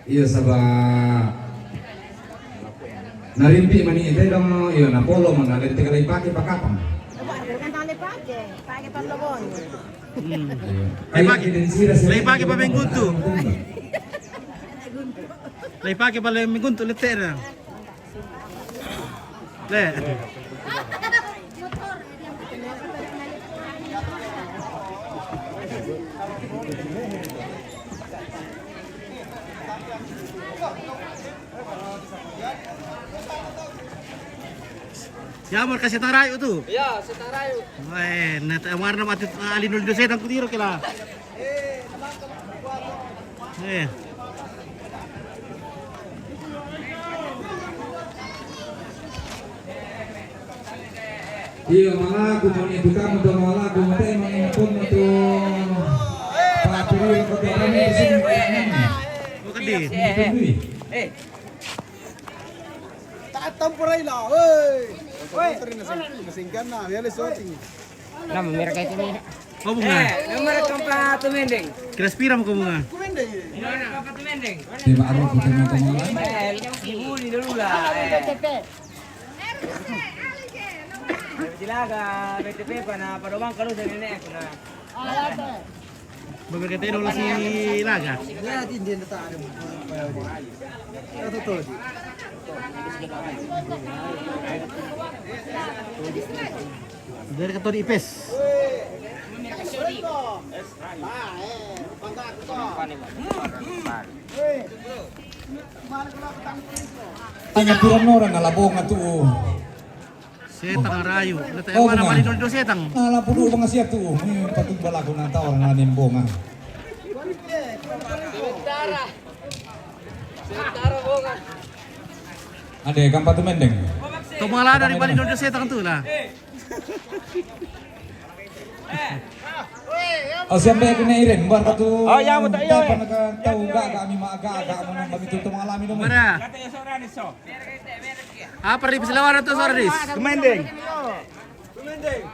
Iya sabah narimpi mani ite dong iya na polo man nalit tika pakai pakapang. Bukan tali pakai panlobon. Lagi pakai pa mengguntu. Lagi pakai pa mengguntu letera. Le. Ya, mau kasih tarayu tuh. Iya, setarayu. Wah, nata warna mati alinul dosen aku tiro kila. Iya malaku mau itu kamu dong malaku mate emang pun untuk pelapuri kota kami di sini. Bukan di. Temporay lah, woi. Woi, nasingkan na, ya les sorting. Nama mereka itu nih. Oh bunga. Nomor keempat tuh mending. Kira spira mau ke bunga. Kumende. Nomor keempat tuh mending. Di baru kita mau Ibu di dulu lah. Silaga, BTP pana padobang kalau dari nenek na. Beberapa teno si laga. Ya, din na tayo. Ito to. Dari ketua IPES. Tanya turun orang ngalabong atuh. Setang rayu. Letak mana mali do setang. Ngalabong dulu bang siap tuh. Ini patut balaku nanta orang ngalimbongan. Sementara bongan. Ada gambar tuh mendeng. Tuh malah dari mali do setang tuh lah. Oh siapa yang kena irin buat batu. Oh ya mau tak yo. Tahu enggak kami mah agak mana bagi tuh mengalami dong. Mana? Apa di Selawar tuh sore dis? Kumendeng.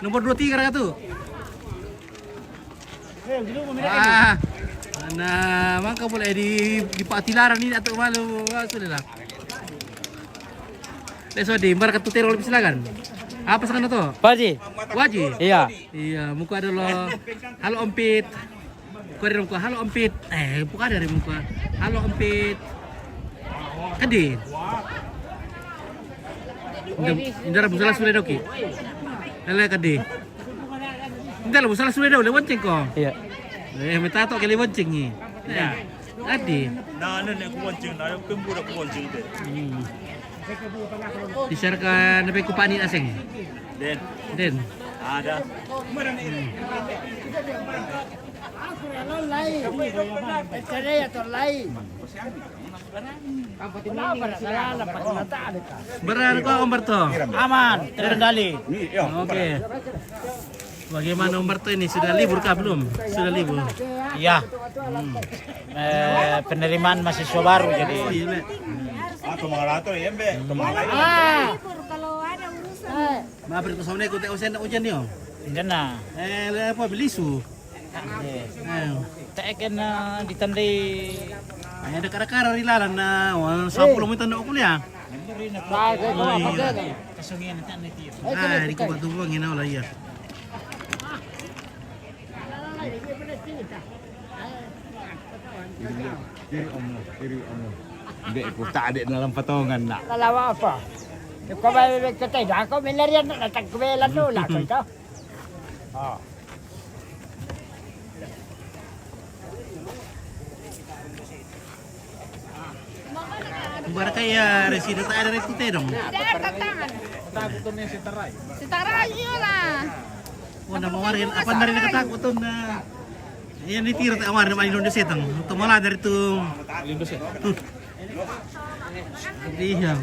Nomor 23 kan tuh. Ah. Nah, maka boleh di Patilaran ini atau malu sudah lah. Leso di bar ketu terol silakan. Apa sekarang tuh? Paji. Waji. Iya. Iya, muka ada lo. Halo Ompit. Kau dari muka halo Ompit. Bukan dari muka. Halo Ompit. Kadin. Indra busala sudah doki. Lele kadin. Indra busala sudah dong lewat cengko. Iya. Minta tahu kali wancing ni. Ya. Adi. Nah, nenek aku wancing, nah yang pemburu aku wancing itu. Diserkan sampai kupani asing. Den. Ada. Beran kau Umberto. Aman, terkendali. Oke. Bagaimana Umberto ini sudah libur kah belum? Sudah libur. Iya. Penerimaan mahasiswa baru jadi. Oh iya, Le. Tumalato ya, Mbe. Kalau ada urusan. Maaf itu sama ikut ujian ujian ni. Jana. Apa beli su? Tak kena ditandai. Ada kara-kara di lalan na 10 menit nak kuliah. Kasungin nanti anda tiap. Di kubat tu buang ina lah ya. Kiri om. Dek aku tak ada dalam patongan nak. Lalawa apa? Kau bayar kita dah kau melarian nak datang ke belan tu lah kau tahu. Oh. Bar kaya residen tak ada itu teh dong. Tidak ada tangan. Setarai lah. Oh nama warin apa dari nak takut tu na. Yang ditira tak amar nama Indonesia tang. Tu malah dari tu. Indonesia. Iya.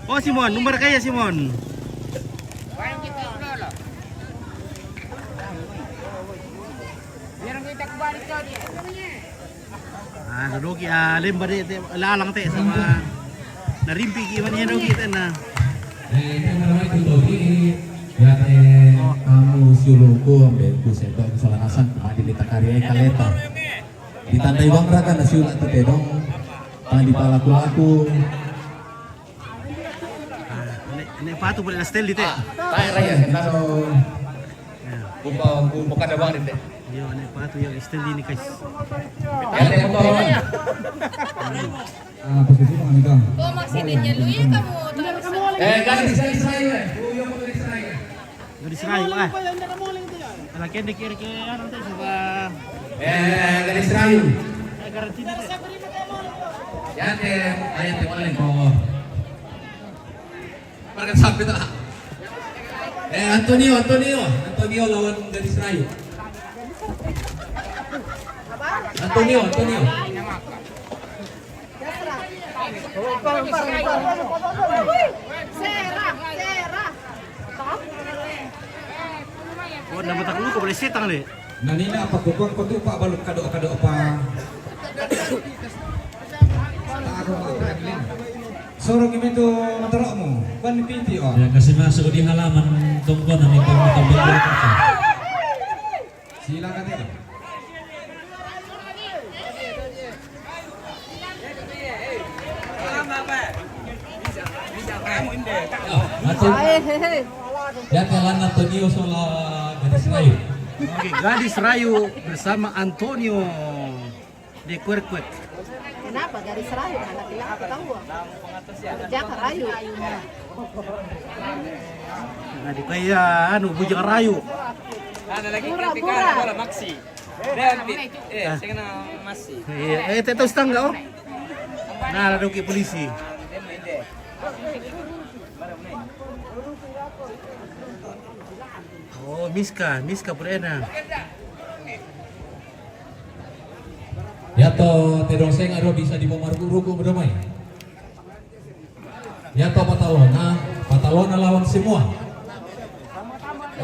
Oh Simon, nomor kaya Simon. Dogi lembar dia lalang teh sama narimpi gimana ya dogi teh na. Ini namanya itu dogi ya kamu siuluku ambil ku seto kesalanasan di lita karya kaleta. Ditandai bang raga na siula tu tedong di palaku-laku. Ini patu boleh nastel di teh. Tayo raya, tayo. Bukan ada bang di teh. Yo, ini patu yang nastel ini guys. Ya, motor. Posisi mana nih Kang? Oh, maksudnya lu ya kamu. Gadis saya. Dari Serayu ah. Laki di kiri nanti coba. Gadis Serayu. Garanti di teh. Ya teh, ayat teh paling kok. Market sampai tak? Antonio lawan Gadis Serayu. Antonio. Serah. Oh, nama tak lu kau boleh setang deh. Nah ini apa kupang kau tuh pak balut kado apa? Aku makan. Sorong itu motormu, ban pinti oh. Ya kasih masuk di halaman tongkon nih motor. Silakan deh. Ya jalan Antonio sola Gadis Rayu. Oke, Gadis Rayu bersama Antonio di Kuerkuet. Kenapa garis rayu? Anak bilang aku tahu. Kerja ke rayu. Nah, di kaya bujang rayu. Pura-pura. Iya, tahu setengah oh. Nah, ada ke polisi. Oh, Miska Purena. Ya to tedong seng aro bisa di momar ruku berdamai. Ya to Patalona lawan semua.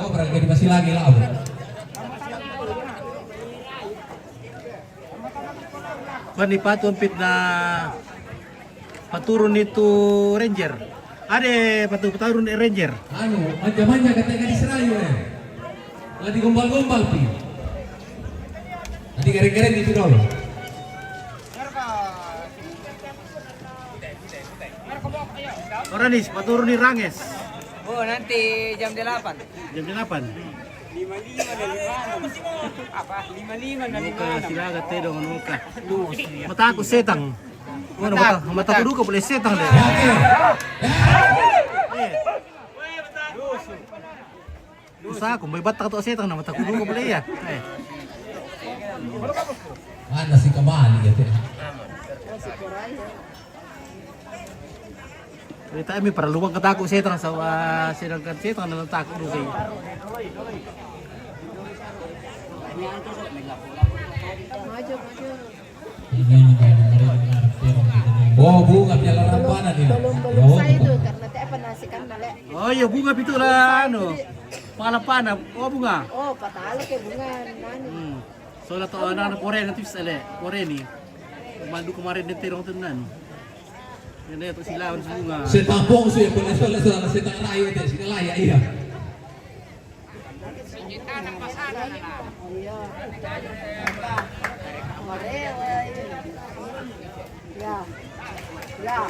Oh, berarti masih lagi lah. Pani patumpit na paturun itu Ranger. Ada paturun Ranger. Manja-manja katanya Gadis Rayu Lagi gombal-gombal pi. Nanti garing-garing itu dong. Orang nih paturun di Ranges. Oh, nanti jam 8. Jam 8. 55 dan Muka silaga teh dong muka. Mata aku setang. Mata aku dulu boleh setang deh. Usaha aku bebat tak setang nama tak dulu boleh ya. Mana sih kembali ya teh. Kita ini perlu bang ketakut setang sama sedangkan setang dalam takut dulu. Maju. Oh, bunga piala rampanan ini. Belum selesai itu karena teh penasikan balik. Oh iya bunga itu lah Pana. Oh bunga. Oh, patalo ke bunga nani. Soalnya tuh anak Korea nanti bisa Korea nih. Mandu kemarin di terong tenan. Ini tuh silawan bunga. Setampung sih boleh soalnya setang rayu teh segala ya iya. Iya. Ya.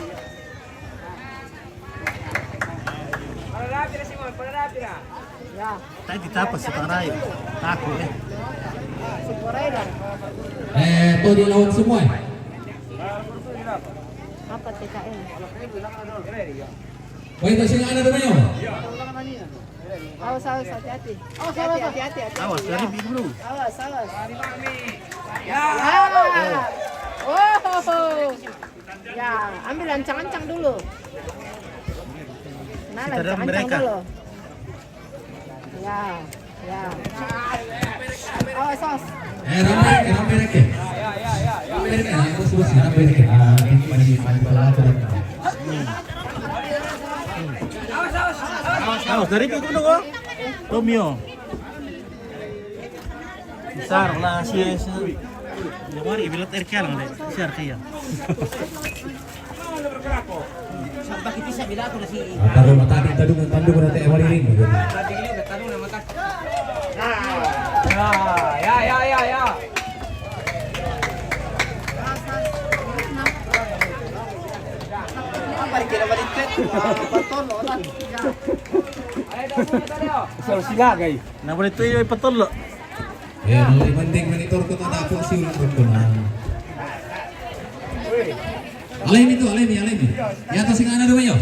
Ya. Tadi ditapas setang rayu. Takut Si Korea dong. Tuh di lawan semua. Apa TKM? Oh itu sih ada namanya. Awas hati-hati. Hati-hati. Awas dari bikin dulu. Awas. Ya. Oh. Ya, ambil ancang-ancang dulu. Nah, Kita dalam ancang-ancang mereka. dulu. Ya. Awas. Ramai reke. Bos, ramai reke. Awas dari bikin dulu. Romeo. Besar lah si. Mari bilat air kalang deh. Besar kaya. Taruh mata tadi tandung nanti awal ring. Tadi ini udah taruh nama tak. Nah boleh tuh yung ipatol. Mulai mending monitor ko na ako siulat ko na. Alay ni. Ya to sing ana do yo.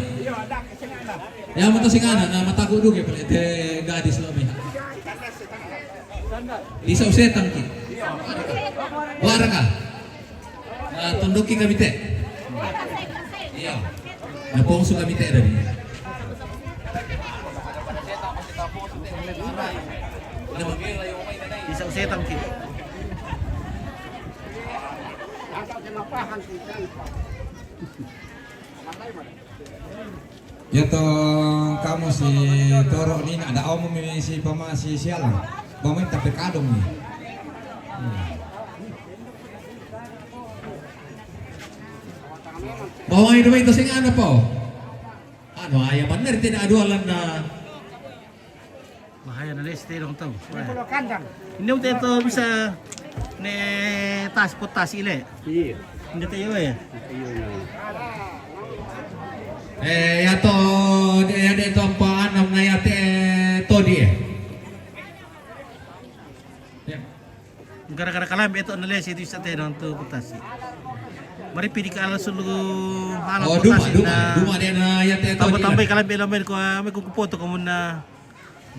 Ya mo to sing ana na matago dugi pala ite gadis lo mi. Di sa usetang ki. Wara ka. Na tunduki kami te. Iya. Na pongso kami te dari. Bisa usetang ki. Ya to kamu si Toro ini ada om si pama si sialang. Pemain tapi kadung nih. Bawa itu itu sing ano po. Ano ayah bener tidak adualan na. Bahaya na leste dong to. Kalau kandang. Hindi mo ito bisa ne tas potas ile. Iya. Hindi tayo eh. Ya to ya de to paanam na yate to dia. Gara-gara kalam ito na leste itu sa tayo dong to potas. Mari pilih kalau seluruh hal Oh potas duma dia na yate to. tambah kalam bela men ko may kukupoto ko muna.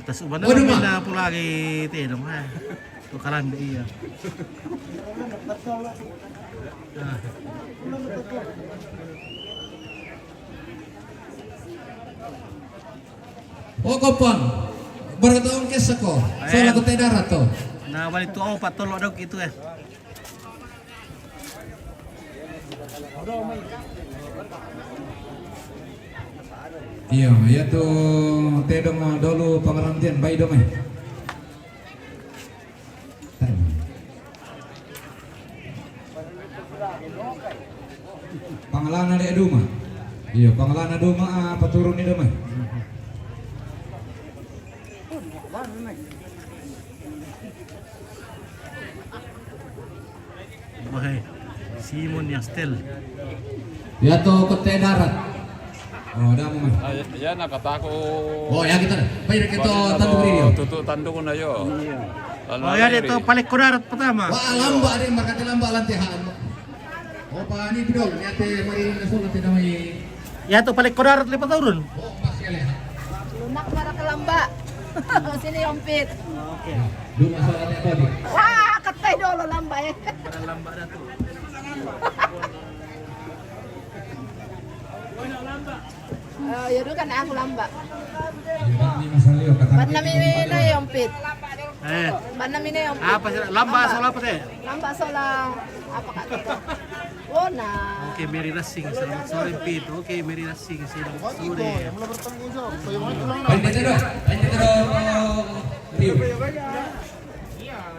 Tas uban na Oh, duma. na pulagi tayo dong ha. To kalam iya. Oh kopang. Berkataon kes ako. Soalnya ko tayo darat to. Nah balik tu oh patolo daw gitu eh. Iya, ya to tedong dulu pengerantian bayi dong eh. Pangalana dek duma. Iya, pangalana duma apa turun ini dong eh. Bahaya. Simon Yastel. Ya to ko tayo darat. Oh, dah mo eh. Ya nakatako. Oh ya kita. Bayar kita tandu video. Tutu tandu ko na yo. Oh ya itu paling kudarat pertama. Wah lamba ada yang berkata lamba lantihan. Oh pa ni bidol ni ate maririn na sulat na may. Ya itu paling kudarat 5 tahun. Oh masih aleh. Lunak para kelamba. Sini yompit. Oke. Duma sulat na tadi. Wah, katay dolo lamba eh. Lamba dah tu. Ya dulu kan aku lamba. Ini masalah yo kata. Ban namin na yompit. Ban namin na yompit. Apa sih? Lamba soal apa teh? Lamba solang apa kak? Oh na. Oke, Mary Racing selamat sore Pit. Oke, Mary Racing selamat sore. Banyak dah. Rio.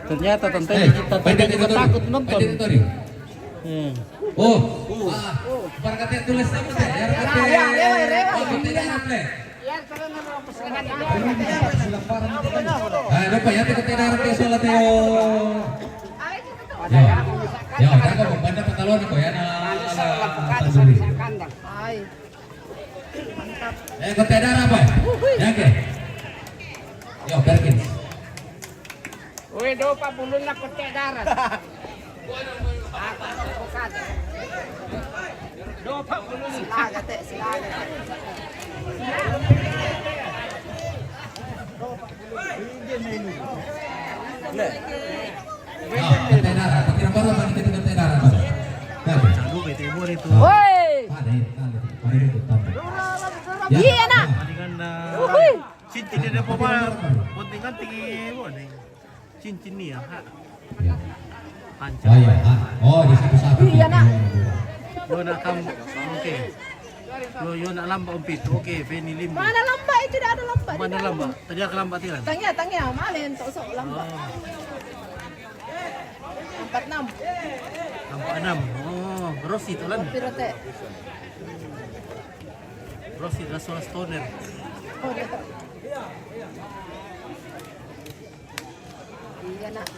Ternyata tante kita Banyak itu takut nonton. Banyak itu. Oh, berkata tulis apa teh? Ya kata. Rewa. Oh, kita darat le. Ya, kalau mau pesanan Dapat ya kita darat ke solat yo. Ya, dah kau banda petalon ko ya na. kandang. Ay. Kau darat apa? Ya ke. Yo, Perkins. Uy, do pa bulon na kote darat. Do pa bulon. Silaga te, silaga. Kau darat. Kira baru apa kita kau darat? Aduh, bete buat itu. Woi. Ada itu tambah. Iya nak. Dengan cincin dia apa? Penting kan tinggi buat cincin ni ya. Panjang. Oh ya. Oh, di situ satu. Iya nak. Yo nak kam. Oke. Yo nak lamba umpit. Oke, Feni limba. Mana lamba? Tidak ada lamba. Mana lamba? Tadi ada lamba tiran. Tanya, malin tok sok lamba. 46. Lamba 6. Oh, Rossi tu lan. Piro te? Rossi Rasul Stoner. Oh, dia tak. Iya nak.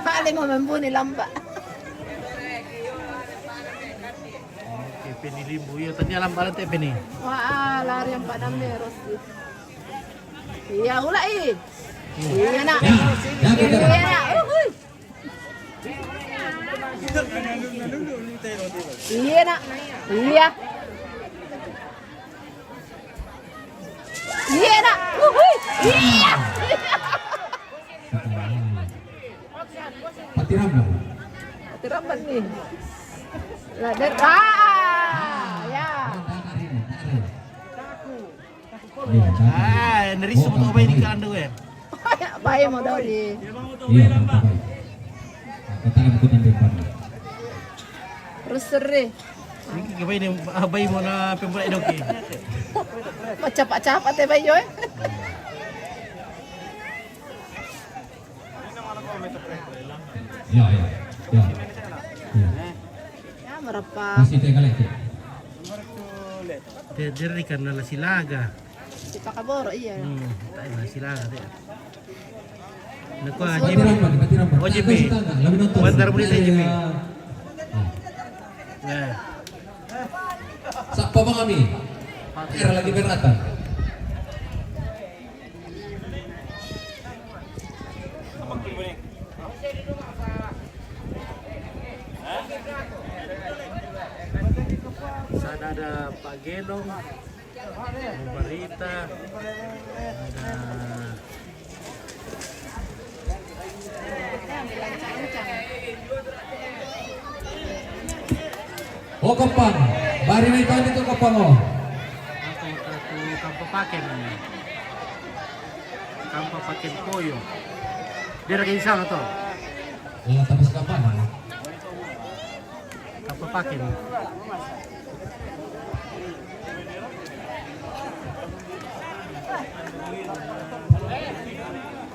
Paling mo membuni lamba. Oke, Penny limbu. Iya, tanya lambaran teh Penny. Wah, lari yang padam meros. Iya, ulai. Iya nak. Iya nak. Iya nak. Iya. Iya nak. Iya. Pati Rambo. Terapan nih. Lah ya. Nari semut obay di underwear. Baik mau doli. Iya, baik. Kata aku nanti depan. Terus seri. Ini gabay ni abay mo na pembula idoki. Macapak-capak teh bayo. Ya, ya. Ya. Ya merapa. Masih tinggal lagi. Dari karena la silaga. Si Pakaboro iya. Tayo la silaga teh. Nakuha Pati JP. Rambo. Oh, JP. Labi nonton. Bentar boleh saya JP. Nah, Sakpa bang kami. Era lagi beratan. sana ada Pak Gedong, Barita, ada Oh Kepang. Bari na ito dito Kepang oh. aku Kampa Paken. Kampa Paken Koyo. Dia lagi di sana tuh. Ya tapos kapan? Kampa Paken.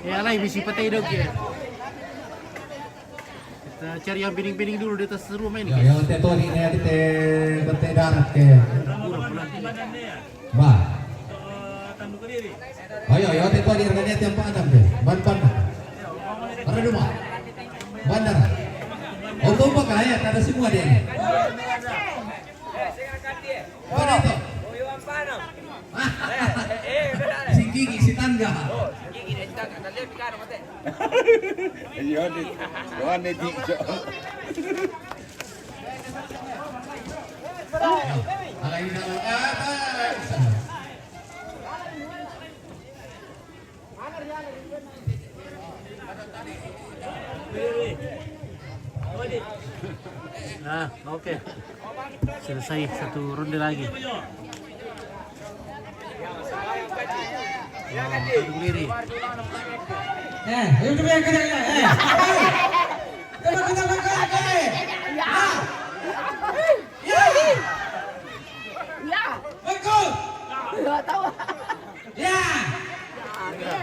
Ya lah, misi patay dog ya. Kita cari yang pining-pining dulu di atas rumah ini. Ya yang teto ni te bete darat ke. Ba. Ayo yo teto di reganya tiap adam ke. Ban. Ada rumah. Bandar. Auto pa kaya ada semua dia. Mana itu? Si Gigi, si Tangga. Iya di. Doan di jo. Nah, oke. Selesai satu ronde lagi. Satu diri. Ayo kita ya. Ya. Betul. Enggak tahu. Ya.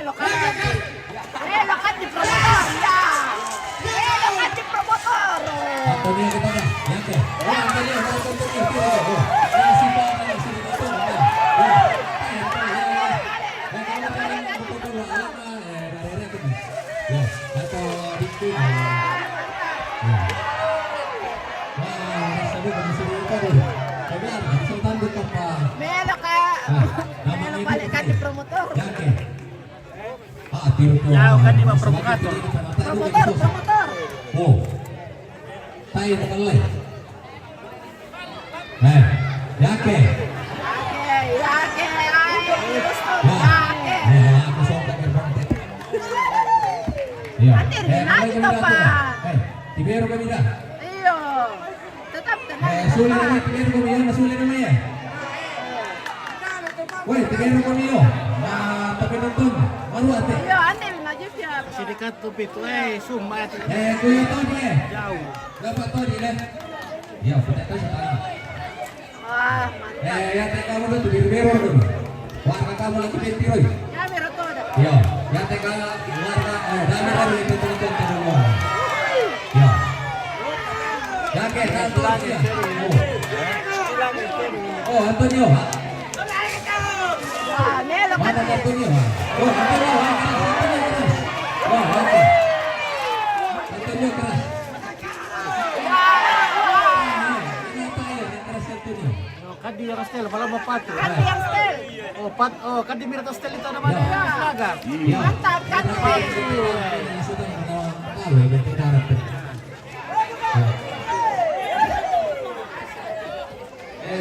Lokat di promotor. Ya. Lokat di promotor. Antonio kita dah. Ya ke. Oh, Antonio mau tonton dia. Oh. Si Pak si betul. Ya. Ya, atau itu. Sabi ko sa iyo pa rin. Sabi ang sultan dito pa. Melo ka. Melo balik ka di promotor. Yake. Tiro ko. Jauh kan di provokator. Promotor. Oh. Tayo na kalay. Yake. Yake. Ay, gusto. Ya. Yake. Aku sobat gerbang. Iya. Lagi to pa. Tibero kami dah. Iyo. Tetap tenang. Sulit naman, tibero kami yan. Nasulit naman yan. Weh, tibero kami yun. Tapi nonton. Maru ate. Iyo, ande ngajib ya. Masih dekat tuh Pit. Sumpah. Kuya Tony eh. Jauh. Dapat Tony lah. Ya, kita tahu sekarang. Wah, mantap. Ya teka kamu tuh tibero dulu. Warga kamu lagi bentiroy. Ya, mero to ada. Ya, ya teka warga. Dami itu tonton semua. Ya. Ya ke Antonio ya. Oh Antonio. Wah, melo ka. Mana Antonio? Oh Antonio. Coba keras. Ya. Ini apa ya? Yang keras satunya. Kadi yang stel, malah mau patu. Kati yang stel. Kadi mirta stel itu namanya seragam. Mantap Kati. Yang sudah menawar kawe bentuk darat.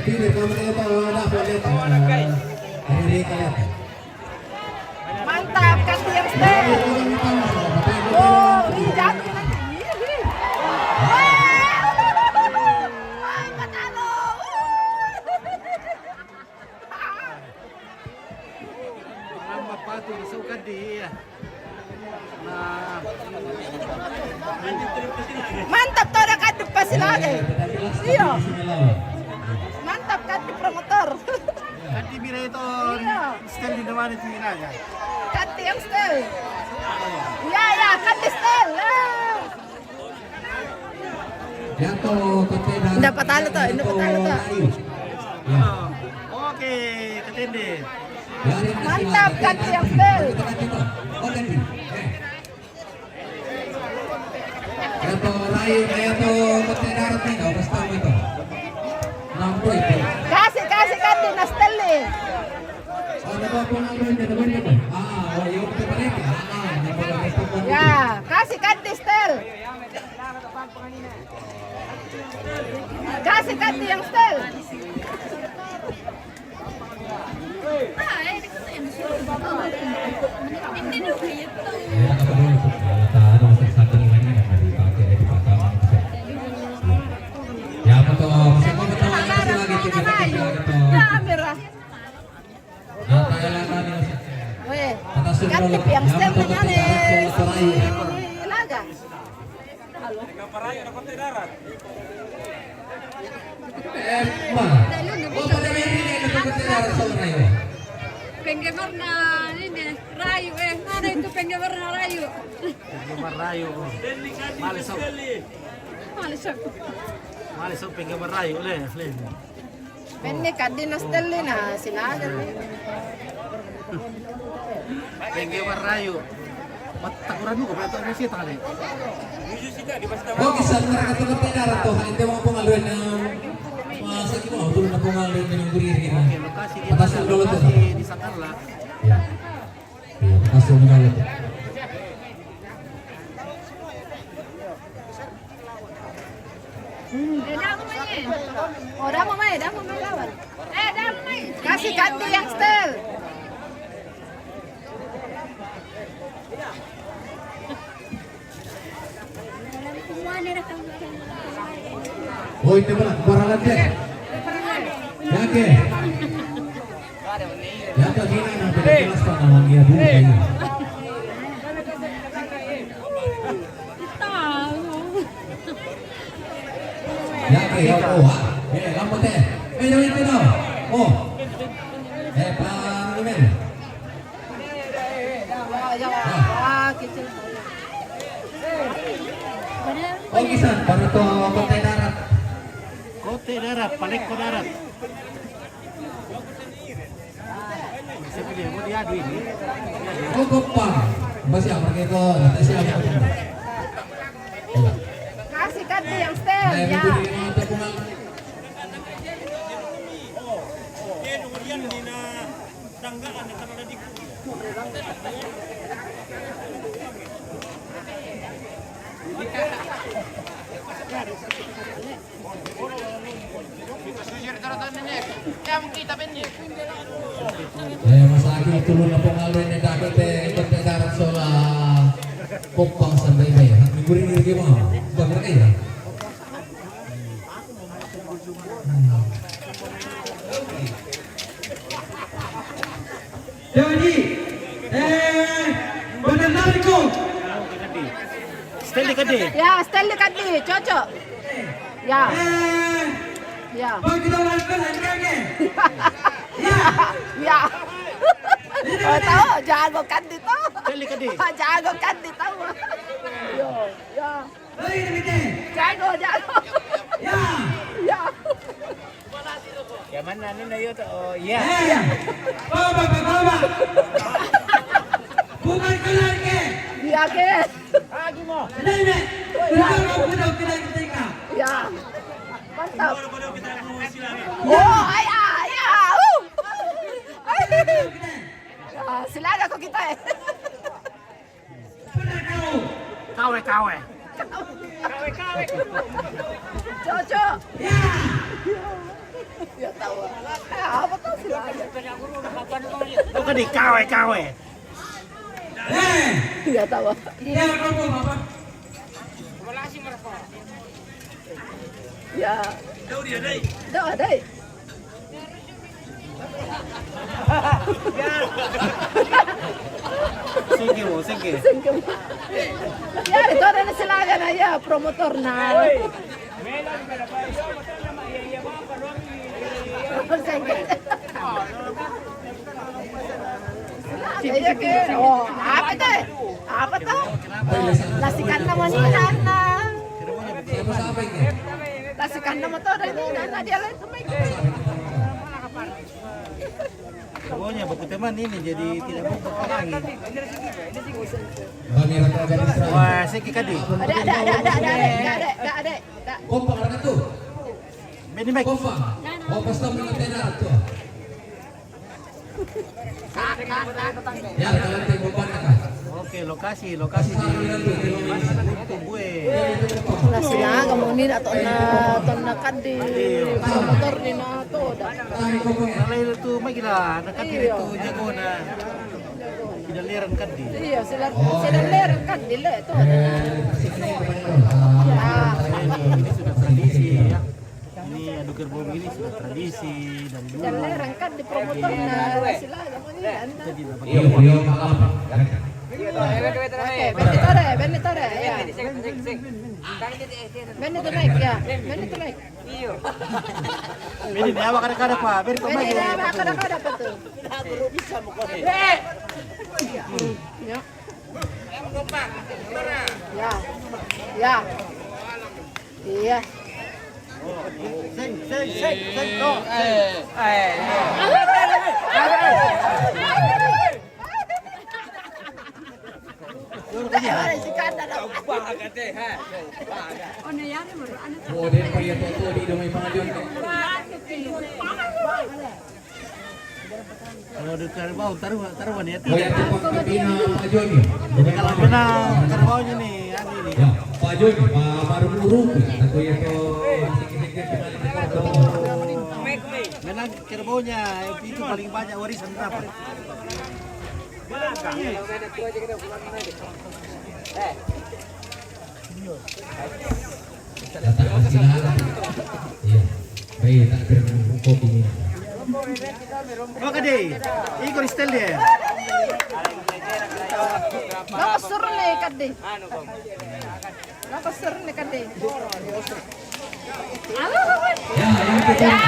Pilih kamu apa ada boleh. Ini kalian. Mantap Kati yang stel. Oh, ini jatuh nanti. Nambah patu masuk kadi ya. Nah, Mantap tuh ada Kati pasti lagi. Iya. Mantap Kati promotor. kadi mira itu Iya. stel di depan itu aja. Kati yang stel. Ya, Kati stel. Jatuh kote darat. Dapat tali tuh, ini dapat tali tuh. Ya. Oke, ketende. Mantap Kati yang stel. Oh Kati. Jatuh rayu, jatuh kote darat nih, nggak pasti tahu itu. Nampu itu. Kasih Kati na stel nih. Oh, dapat pengalaman itu, dapat itu. Oh, yuk kita balik. Dapat itu. Ya, kasih Kati stel. Kasih Kati yang stel. Ya, apa dulu itu? Tahu masih satu lagi kan dipakai di pataman. Ya, apa tuh? Masih mau ketemu masih lagi tuh kita gitu. Kamera. Nah, kayak tadi. Weh, Kati yang stel menyalis. Laga. Mana? Oh, pada ini dapat kote darat soal rayu. Penggemar na ini rayu ada itu penggemar na rayu. Penggemar rayu. Malisok. Malisok penggemar rayu leh. Penny Kati na stel na sinaga. Penggemar rayu. Takuran mo kompleto ang sita kali. Oh, kisah mereka tuh kote darat tuh. Ente mau pengaluan yang masa kita mau turun pengaluan yang berdiri gitu. Lokasi Petasan dulu tuh. di Sakarla. Ya. Iya, petasan dulu tuh. Oh, dah mau main lawan. Dah main. Kasih Kati yang stel. Oh, itu barangan deh. Oke. Ya tuh gini nanti kelas pak nama dia dulu kayaknya. Ya oke, oh, kamu teh. Jangan itu dong. Oh. Pak Imen. Kecil. Oh, kisan baru tuh kote darat. Kote darat, Paleko darat. Bisa pilih mau diadu ini. Oh, kopang. Masih apa gitu? Nanti siapa? Kasih Kati yang stel ya. Masa lagi turun na pengaluan yang dapat kote darat soal kopang sampai bayar. Minggu ini gimana? Bagaimana ya? Jadi, benar nariku. Steli kadi. Ya, stel Kati, cocok. Ya. Ya. Mau kita lakukan lagi? Ya. Oh, tahu jago Kati tuh. Steli kadi. Jago Kati tahu. Yo, ya. Lagi kita. Jago. Ya. Ya. Ya mana ni na yun? Oh, iya. Baba. Bukan keluarga. Dia ke. lagi mo. Ya. Mantap. Oh, ay. Ya, silaga ko kita eh. Kawe. Coco. Ya tahu. Apa tuh silaga? Lu kan di kawe. Ya tahu. Ya. Đâu ở đây? Sige. Ya, itu ada silagan aja promotor nah. Oh, apa tuh? Apa tuh? Lasikan nama Nina. Lasikan nama tuh dari Nina. Dia lain kemain. Pokoknya baku teman ini jadi tidak mau berperangi. Wah, sige kadi. Ada. Kompak ada tuh. Beni Mike. Kompak. Oh, pasti mengetena tuh. Ya, kalau tengok kan. Oke, lokasi di Buntu gue. Nah, silaga mo Nina atau na kadi promotor ni na to. Kalau itu mah gila, nakati itu jago na. Tidak liran kadi. Iya, sila ler kadi le to. Ini sudah tradisi ya. Ini adu kerbau ini sudah tradisi dan dulu. Sila ler kadi promotor na silaga mo Nina. Iya, maaf. Benitore, ya. Benitore, ya. Benitore. Beni dia kada pa, beri pemain. Benitore, kada pa to. Ya. Iya. Sing to. Oh, dia pakai foto di domai pangadilan. Kalau adu kerbau taruh wanita. Oh, yang tempat Pina Pak Joni. Kalau menang kerbaunya nih, ini. Ya, Pak Joni, Pak baru buruk. Aku yang to Menang kerbaunya itu paling banyak warisan dapat. Iya. Baik, tak kira kopi ini. Oke deh, ikut style dia. Nakasur ni kadi. Nakasur ni kadi. Ya, yang kedua.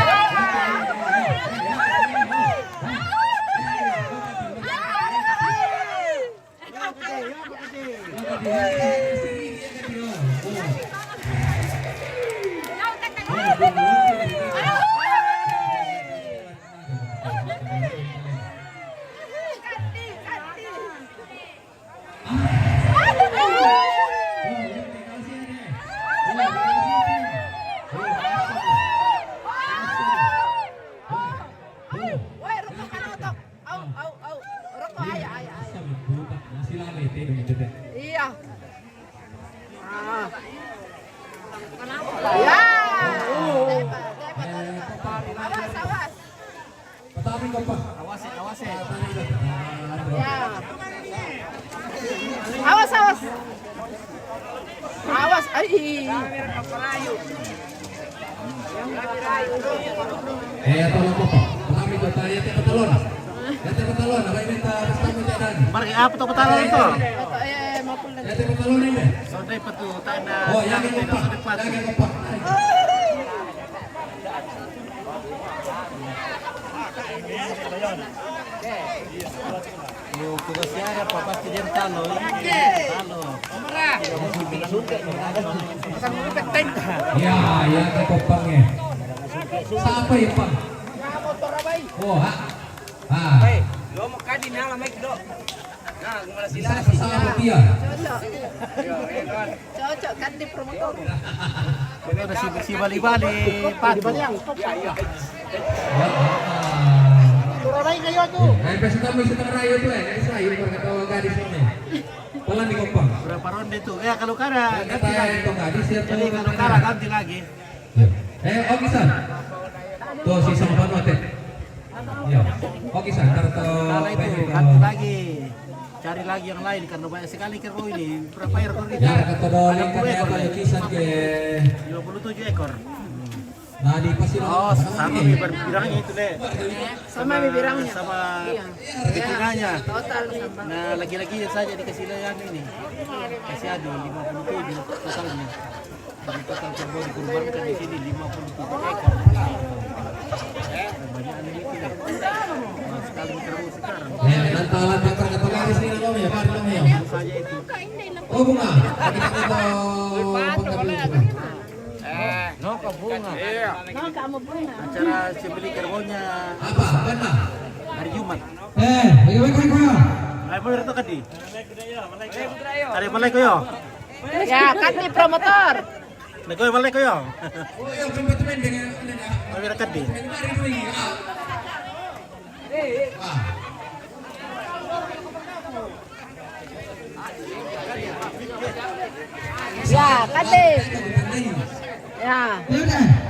Iya. Ya. Awas. Tapi kompak. Awas. Ya. Awas. Ai. Tolong kompak. Tapi itu tadi yang petalon. Yang petalon, apa ini tak Marga apa tuh petalon itu? Yang petalon ini. Sodai petu tanda. Oh, yang kompak. Yang kompak. Yung tugasnya ada papas kejar talo. Ya, yang kompaknya. Siapa yang pak? Oh, ha. Ah. Lo mau kadi nala mai do. Bisa bersama rupiah. Cocok kan di promotor. Ini udah si bali-bali. Turanay kayo tuh. Pesta tamu setengah rayu tuh saya kata gadis ini. Pola di kompang. Berapa ronde tuh? Ya kalau kalah ganti Kata lagi. itu gadis ya Jadi kalau kalah ganti lagi. oke san. Tuh si sama banget. Ya. Oke san, kartu Kalah itu ganti lagi. Cari lagi yang lain karena banyak sekali kerbau ini. Berapa ekor kita? Ya kata doling kan ya 60 ekor. kalau kisan ke 57 ekor. nah di pasti Oh, sama birangnya itu deh. Sama bibirangnya. Sama Iya. betinanya. Total nih. Nah, lagi-lagi saja dikasih layan ini. Kasih adu 57 totalnya. Jadi total kerbau dikurbankan di sini 57 ekor. Banyak ini itu deh. Nah, sekali kerbau sekarang. nantalan bakar kata gadis ni lo ya, baru lo ya. Saja itu. Oh bunga. Kita kita No, bunga. Mau kamu bunga. Acara sebeli kerbaunya apa? Benar. hari Jumat. Bagaimana? Ay, boleh itu kadi. Ada balai ko yo. Ya, kan di promotor. Nagoy balai ko yo. Oh, yung teman-teman dengan Mabira kadi. Ya, kade. Ya.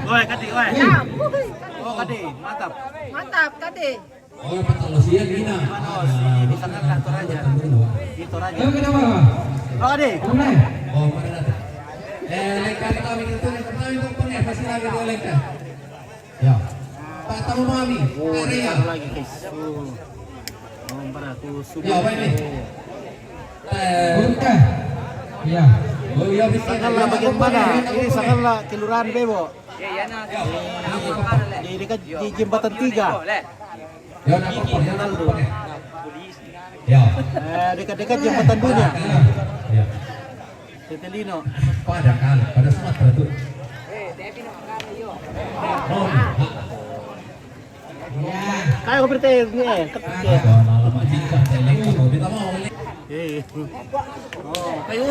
Goy kadi, goy. Ya. Oh, kadi, mantap. Mantap, kade. Oh, patolosia gina. Oh, si di sana kan Toraja. Itu Raja. Oh, kadi. Oh, mana datang? Lengkap kami itu kami itu punya pasti lagi dua lengkap. Ya. Pak tamu mami. Oh, Area. ada lagi guys. Oh, para aku subuh. Ya, apa ini? Ya. Oh, ya bisa. Sakala bagian mana? Ini Sakala Kelurahan Bebo. Di dekat di jembatan 3. Ya, nak apa? Ya, nak apa? Ya. Dekat-dekat jembatan Dunia. Ya. Tetelino. Pada kali, pada Sumatera tuh. Oh, Kayak ko berarti ni eh. lama cincang lengkap. Mau kita mau. Oh, kayo.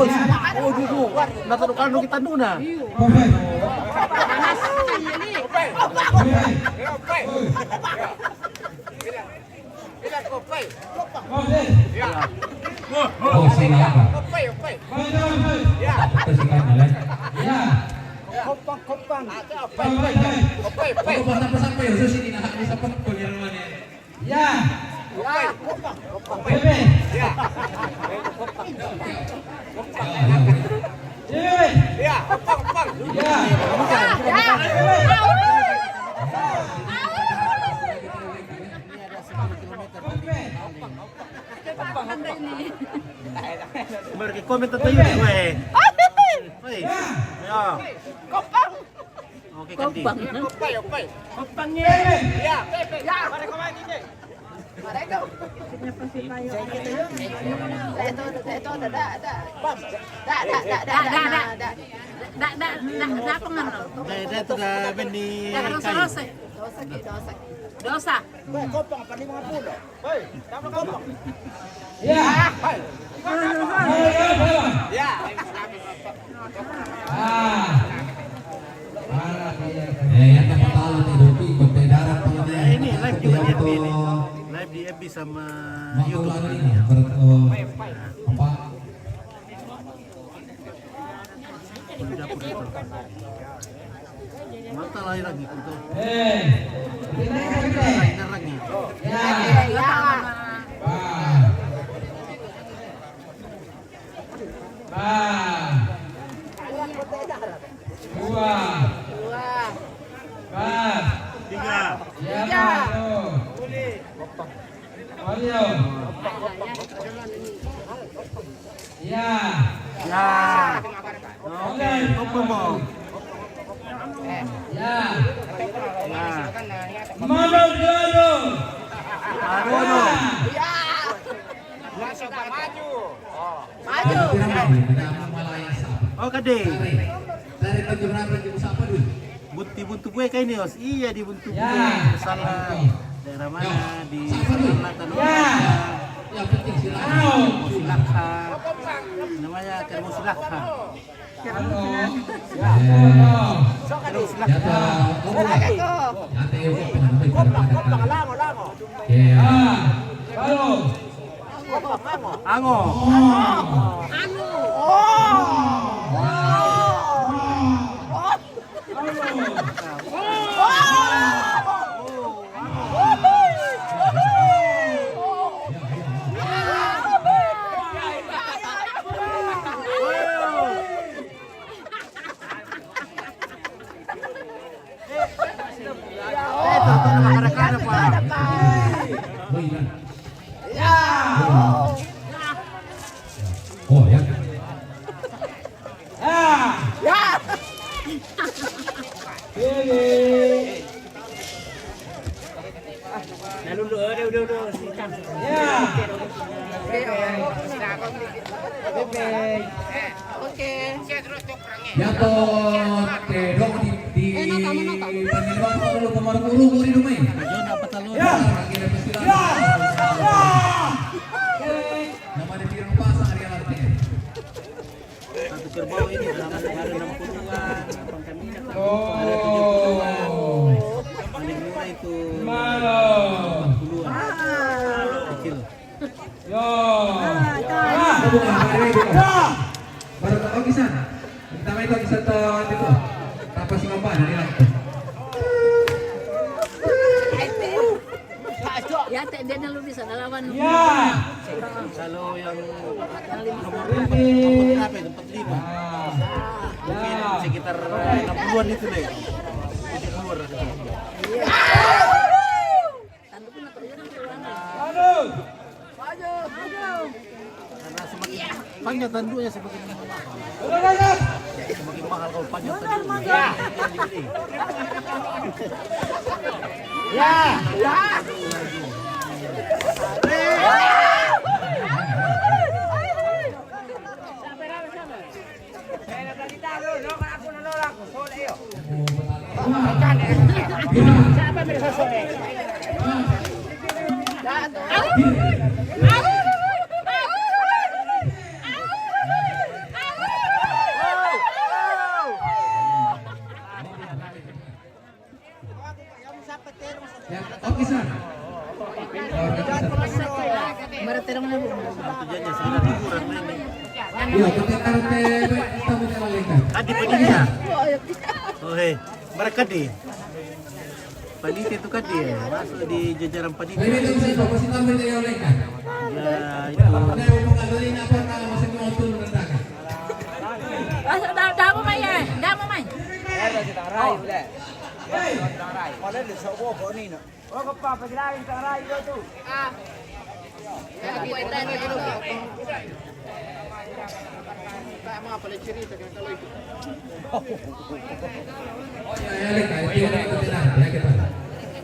Oh, dugo. Naturukan kita nuna. Panas. Oh, sila apa? Itu sih kan jalan. Ya. Kopang. Oh, sampai ya, sini nak ni sampai pengiriman ni. Ya. Berkomen tayo ni gue. Oi. Ya. Kopang. Oke kan di. Kopangnya. Ya. Mereka. Itu Dah tu dah bendi. Dosa. Kopang pa 50. Hoy, tama kopang. Ya. Yang tak tahu ni Dopi konten darat tu ni. Ini live juga di FB ini. Live di FB sama YouTube. YouTube ini apa? Mata lain lagi itu. Kita Lain lagi. Ya. Dua. Tiga. Ya. Mario. Ya. Ya. Oke, apa mau? Ya. Ya. Mano Gado. Arono. Maju. Oh, kade. Dari penjelasan ibu siapa dulu? Buntu gue kayak ini, Os. Iya di buntu gue. Ya. Salah daerah mana di Selatan. Ya. Yang penting silakan. Mau. Kermo sila. Ango. Oh ya. Oke. Yato tedong di panilawang kalau kemarin urung di rumah ini. Nama ada pirang pasang hari artinya. Satu kerbau ini berapa negara 60-an, Pangkamina ada 70-an. Paling murah itu 40-an. Kecil. Baru tahu kisah. Pertama itu kisah itu. Apa sih ngomong dari aku? Ya, dia lu bisa lawan. Kalau yang nomor berapa itu 45. Mungkin sekitar 60-an itu deh. Keluar. Karena semakin panjang tanduknya semakin mahal. Semakin mahal kalau panjang tanduknya. Oke san. Tujuannya sekitar liburan ini. Iya, kita karte tamu lengkap. Adi panitia. Oh hei, mereka di panitia itu kan dia masuk di jajaran panitia. Ini itu sih bapak tamu yang lengkap. Ya itu. Nah, mau ngadolin apa kalau masih mau turun rendah. Dah mau main ya? Dah mau main.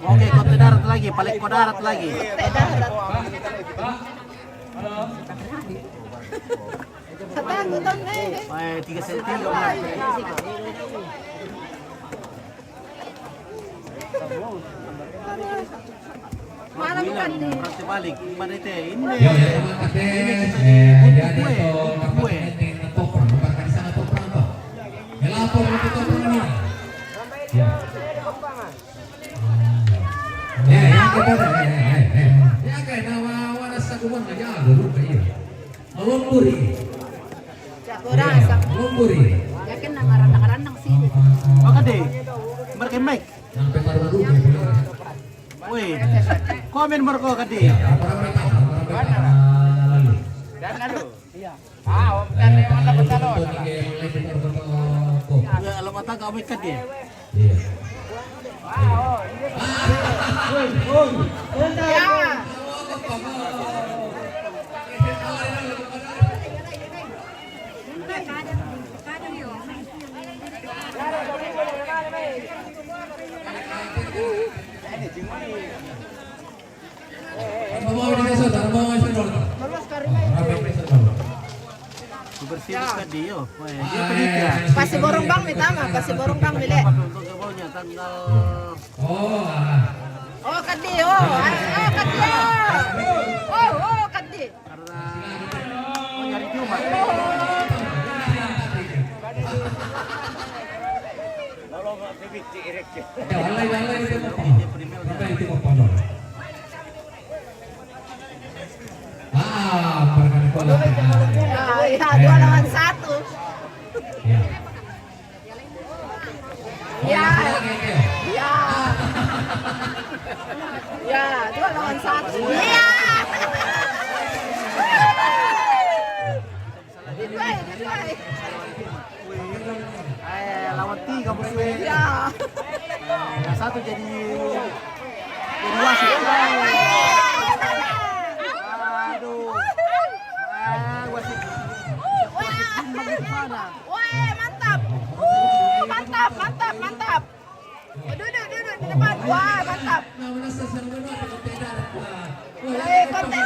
Oke, kota darat lagi, paling kota darat lagi. Baik, 3 cm Malam kan nih. berarti balik. Gimana itu? Ini. Ya, jadi kue. Toprak, bukan di sana toprak apa? Melapor untuk toprak ini. Ya. Yang kita ya kayak nama waras sakuman aja dulu kayak. Melumpuri. Melumpuri. Yakin nang randang-randang sih. Maka deh, mereka mic. Sampai baru ya. Woi, komen mereka kadi. Ya, alamat tak kami kadi. Bersih kadi yo. Dia penitia. Pasti borong bang mitama, pasti borong bang bile. Untuk kebaunya tanggal. Oh kadi, oh kadi. Oh kadi. Karena nyari Jumat. Walay itu mo pa. Walay itu mo pa no. Perkan ko lang. Ya, 2 lawan 1. Ya. Ya. Ya. Ya, 2 lawan 1. Iya. Diduai. Lawan 3 musuh. Ya. Yang satu jadi wasit. Aduh. Wasit. Wah, mantap. Mantap. Duduk di depan. Wah, mantap. Konten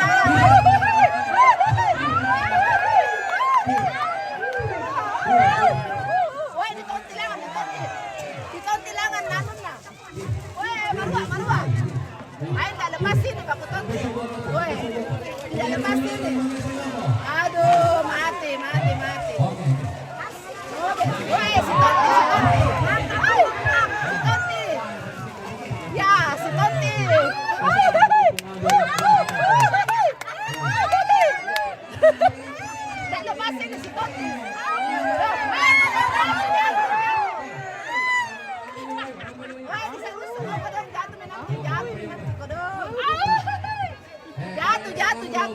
Wah, ditontilangan namun na. Wah, marwa. Ayo tak lepas sini Pak Tonti. Wah, tidak lepas sini. Aduh, mati. Wah, si Tonti. Ya, si Tonti. Tak lepas sini si Tonti. Wah, diserusung apa dong? Jatuh menanti kodong.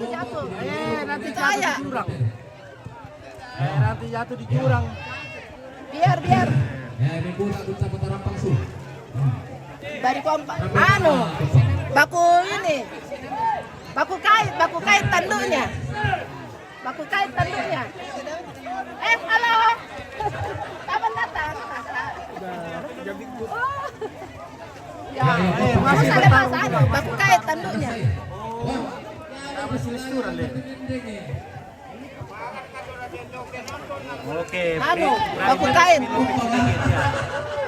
Jatuh. Nanti Itu aja. Nanti jatuh di jurang. Biar. Ini budak sa Putaran Pangsu. Bari kompak. Baku kait tanduknya. Halo. Kapan datang? Ya, masa lepas baku kait tanduknya. Oke. Baku kait.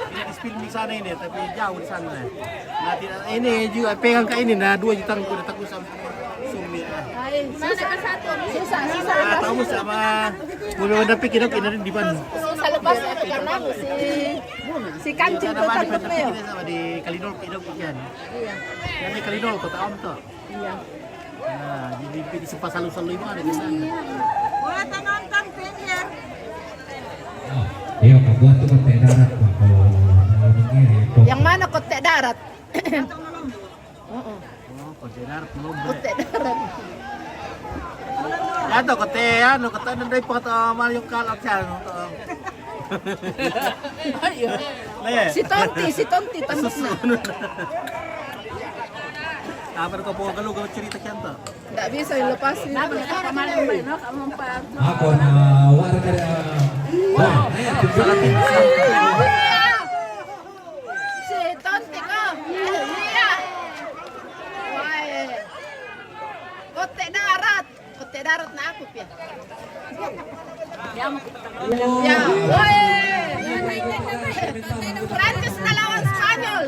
Ini spill di sana ini, tapi jauh di sana. Nanti ini juga pegang ke ini, 2 juta udah takut sama sumit. Susah. Tahu sama belum ada pikir ini di Bandung. Susah lepas karena si kancing tuh tanduknya ya. Sama di Kalidol pindah pikiran. Iya. Yang di Kalidol kota Om tuh. Iya. Nah, jadi di sempat selalu itu ada di sana. Wah, nonton pinggir. Iya, buat tuh kote darat Pak. Yang mana kote darat? Oh, kontainer belum. Kote darat. Ya tuh kote kota dari kota Malayong Kalak tuh. Si Tonti tanduknya. Apa kau bawa kalau cerita cantik? Nggak bisa dilepasin. Ako na warga Si Tonti kok. Iya. Wah. Kote darat na aku ya. Ya, woi. Prancis na lawan Spanyol.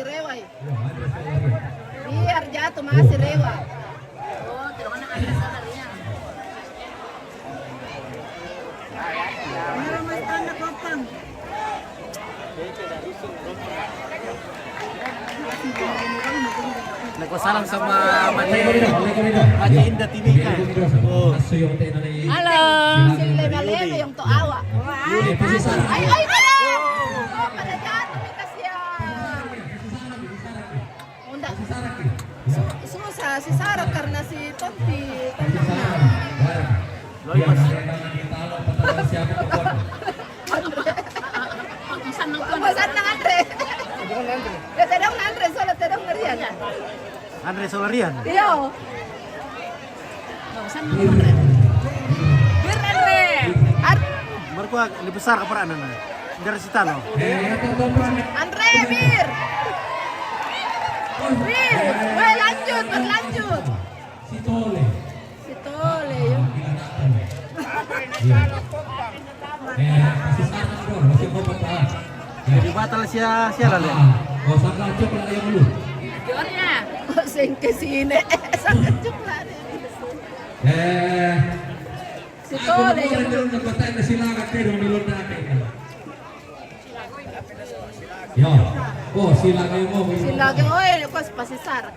Rewa. Biar jatuh masih rewa. Oh, tidak mana ada salahnya. Nagpasalam sama Haji Indah Timika. Halo. Si Lema yung toawa. Ay, kada! Pada jatuh nih kasihan. Enggak. Susah si Sarah karena si Tonti tanduknya. Pesan ng Andre. Tedong Andre, solo tedong ngerian. Andre Solarian. Iya. Bir Andre. Mereka lebih besar ke peran Andre. Dari Sitano. Andre, Bir. Woi, berlanjut. Si Tole yun. Masih sana masih kompak. Jadi batal sialan ya. Oh, sangka coklat yang lu. Jualnya. Kok sing ke sini. Sangat coklat. Si Tole yang lu. Ya, oh sila kayo mo. Sila kayo, oy, kos pasisarak.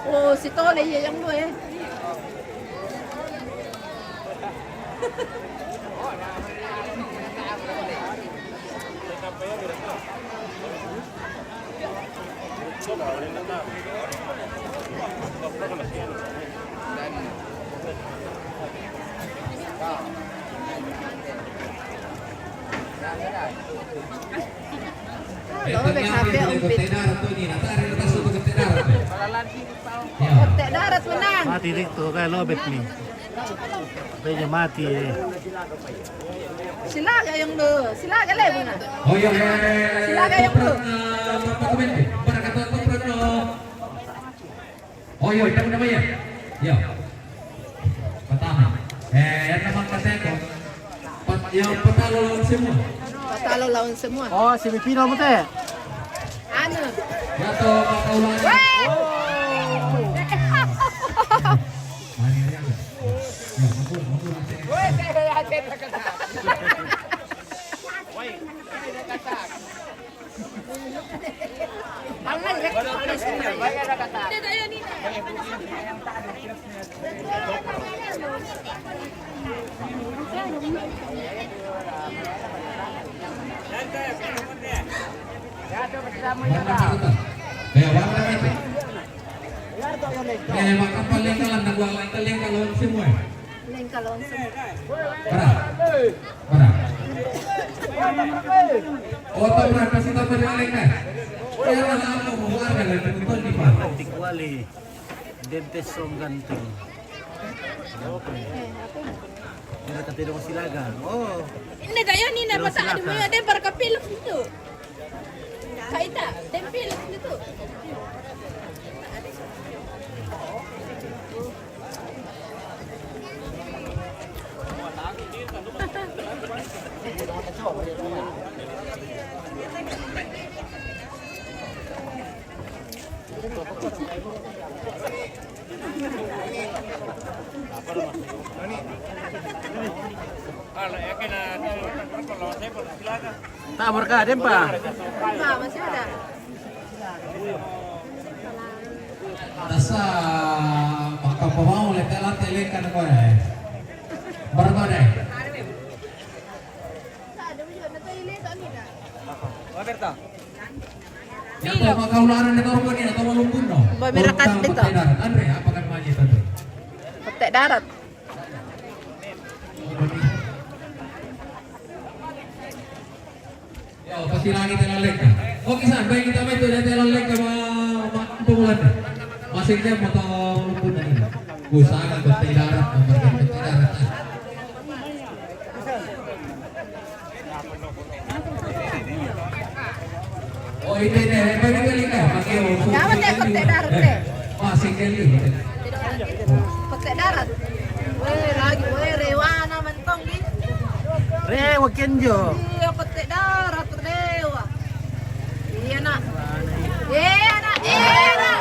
Oh, si Tole yang lu eh. Kotek darat menang. Mati dito kay lobet ni. Kaya mati eh. Silaga yung lu. Silaga lebo na. Oh iya, Silaga yung lu. Oh iya, itu namanya. Ya. Pertama. Yang naman kasi ko. Yang patalo lawan semua. Patalo lawan semua. Oh, semifinal mo te. Ano? Ya to makaulan. Lengka lawan semua. Tikwali. Dentes song ganting. Hindi katiro ko silagan. Oh. Hindi tayo ni na masa adi mo yun din para kapilok dito. Kaita, tempilok dito. Tabor ka din pa. Masih ada. Nasa makapamaw letelan-telekan ko eh. Berapa deh? Ya to makaularan na karon kanina to malumpun no. Bamirakat dito. Andre, apa kan mali Andre? Kotek darat. Ya, pasti lagi telalek. Oke, san, baik kita itu dari telalek sama pemulan. Masingnya motor lumpun ini. Usaha kotek darat, kotek darat. Oh ini deh, bagi kali kan, pakai Dapat ya kotek darat deh. masih kali. Kotek darat. Weh lagi, weh rewana mentong di. Rewa kenjo. Iya kotek darat rewa. Iya nak. Iya nak, iya nak.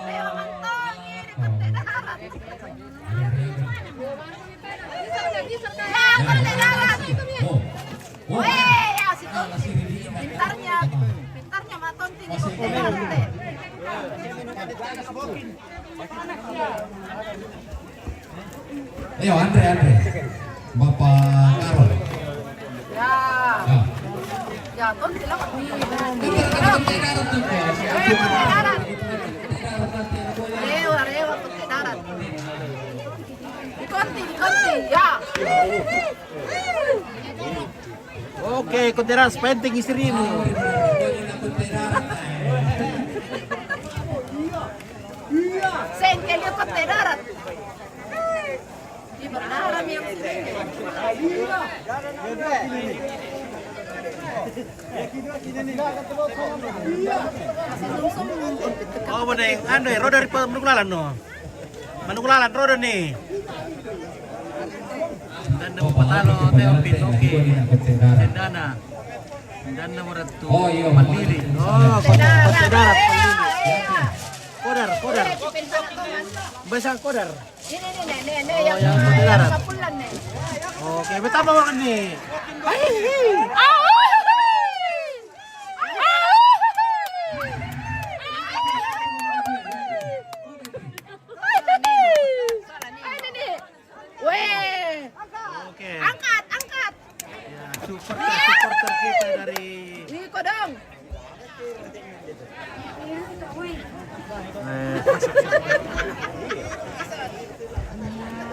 Rewa mentong ini kotek darat. Ya kotek darat. Weh, ya situ. Pintarnya maton tinggi kotek darat deh. Ayo Andre. Bapak Karol. Ya. Ya, ton bilang Rewa kotek darat. Dikonti, ya. Oke, konteras penting istrimu. Sengkel dia kotek darat. Di berdarah yang sini. Oh, bener. Anu ya, roda dari Manukulalan no. Manukulalan roda nih. Dan patalo teo pinoke. Dana. Dana meratu. Oh, iya. Mandiri. Oh, kota darat Mandiri. Kodar. Besar kodar. Ini Oh, yang yang kota darat. kapulan nih. Oke, betapa makan nih. Weh, Oke. angkat. Ya, supporter kita dari Iko dong.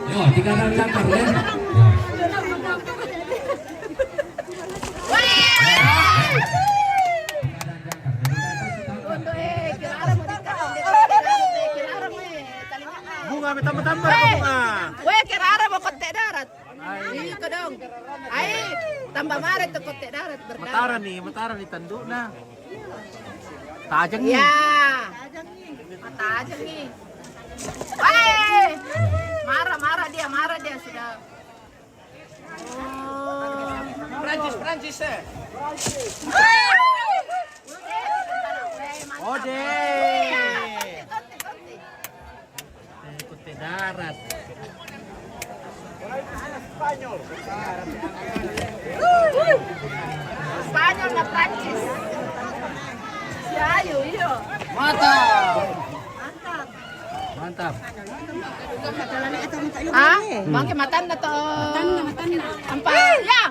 Yo, 3 kali jangkar ya. bunga tambah bunga. Weh, kirara mau kotek darat. Iko dong. Ay, tambah maret tuh kotek darat berdarah. Mataran nih tanduk na. Tajang nih. Ya. Mata aja nih. Weh. Marah dia sudah. Prancis eh. Oh, Kote darat. Spanyol na Prancis. Si Ayu, iyo. Mantap. Ah, bangke matan na to. Ampa. Ya.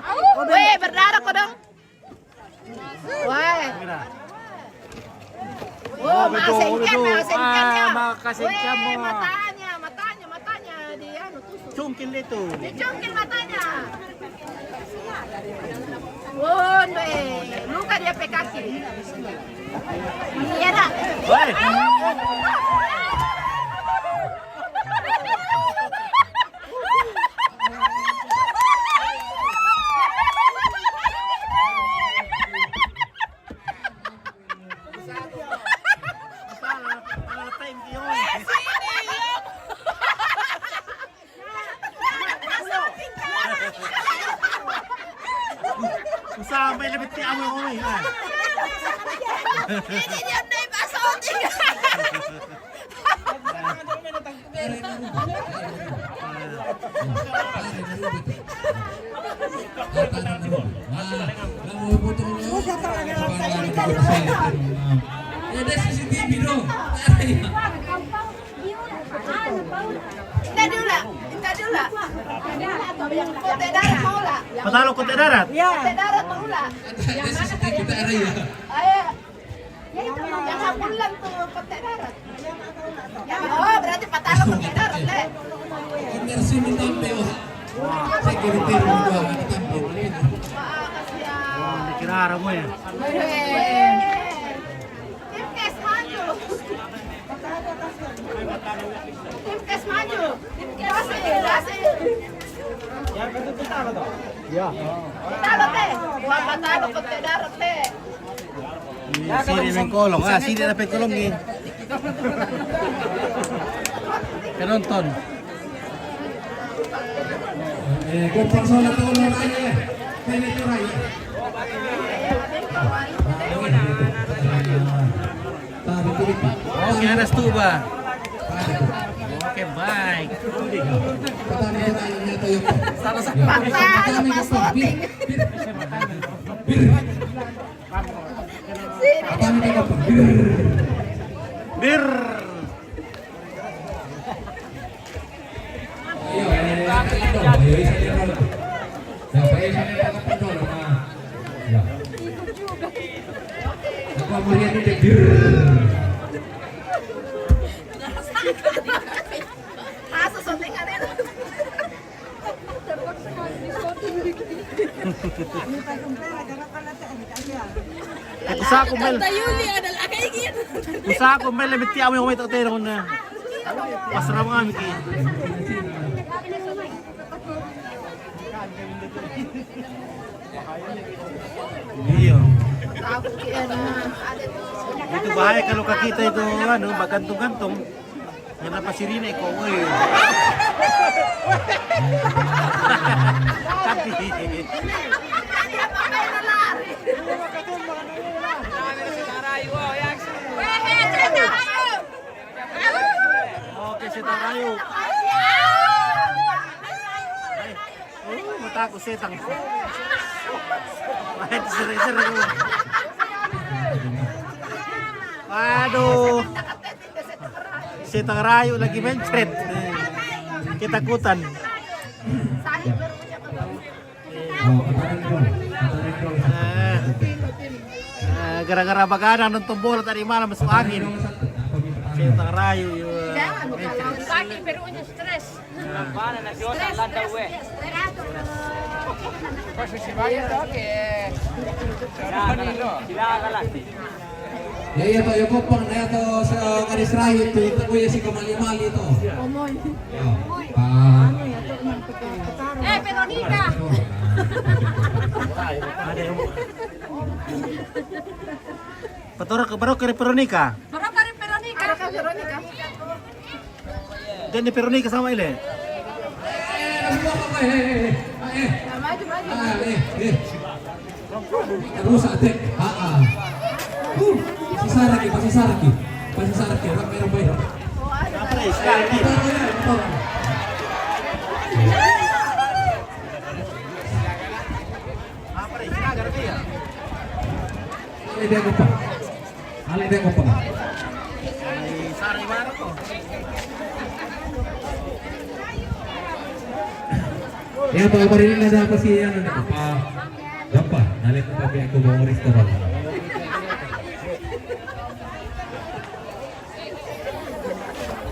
Weh, berdarah ko dong. Weh. Oh, masengken ya. Makasengken mo. Weh, matanya di ano tusuk. Cungkil itu. Dicungkil matanya. Oh, luka dia pe kaki. Iya dah. Woi. Sampai lebih tiap ngomong kan. Ini dia naik pasoting. Ada CCTV dong. Minta dulu lah. Yang kote darat mau lah. Patalo kote darat. Kote darat mau lah. Ada CCTV kita ada ya. Ayo. Yang kapulan tuh kote darat. Oh, berarti patalo kote darat deh. Imersi minta pewa. Security room gua ada tampil. Kira arah mo ya. Timkes maju. Timkes maju. Kasih. Ya. Patalo teh. Wah, patalo kote darat teh. Sini main kolong. Sini ada kolong nih. Penonton. Kumpul soal tolong aja. Ini turai. Oke, ada stuba. Oke, baik. Patalo pasoting. Bir. Masa sotingan itu. Usaha ko mel. Yuli ada kayak gitu. Usaha ko mel lebih tiap yung may tatero na. Pasram kami ki. Iya. Aku kira ada tuh. Itu bahaya kalau kaki kita itu anu bagantung-gantung. Yang apa sirine kok woi. Tapi oke, setang rayu. Mata aku setang. Main sering-sering. Aduh. Setang rayu lagi mencret. Ketakutan. Gara-gara begadang nonton bola tadi malam masuk angin. Setang rayu. Kaki perunya stres. Posisi bayi oke. Ya iya toh, ya kopang na to sa kanis rayo to, ito ko si kamali-mali to. Omoy. Veronica. Patora ke baru ke Veronica. Baru kali Veronica. Kak Veronica. Dan di Veronica sama Ile. Maju. Terus ate. Pasti saraki. Orang merah bayar. Oh, ada. Apa nih sekali? Apa nih? Agar dia. Ale dia kopang. Sari baru kok. Ya apa rin na dapat si ano na pa. Dapat nalit pa biya ko mo restaurant.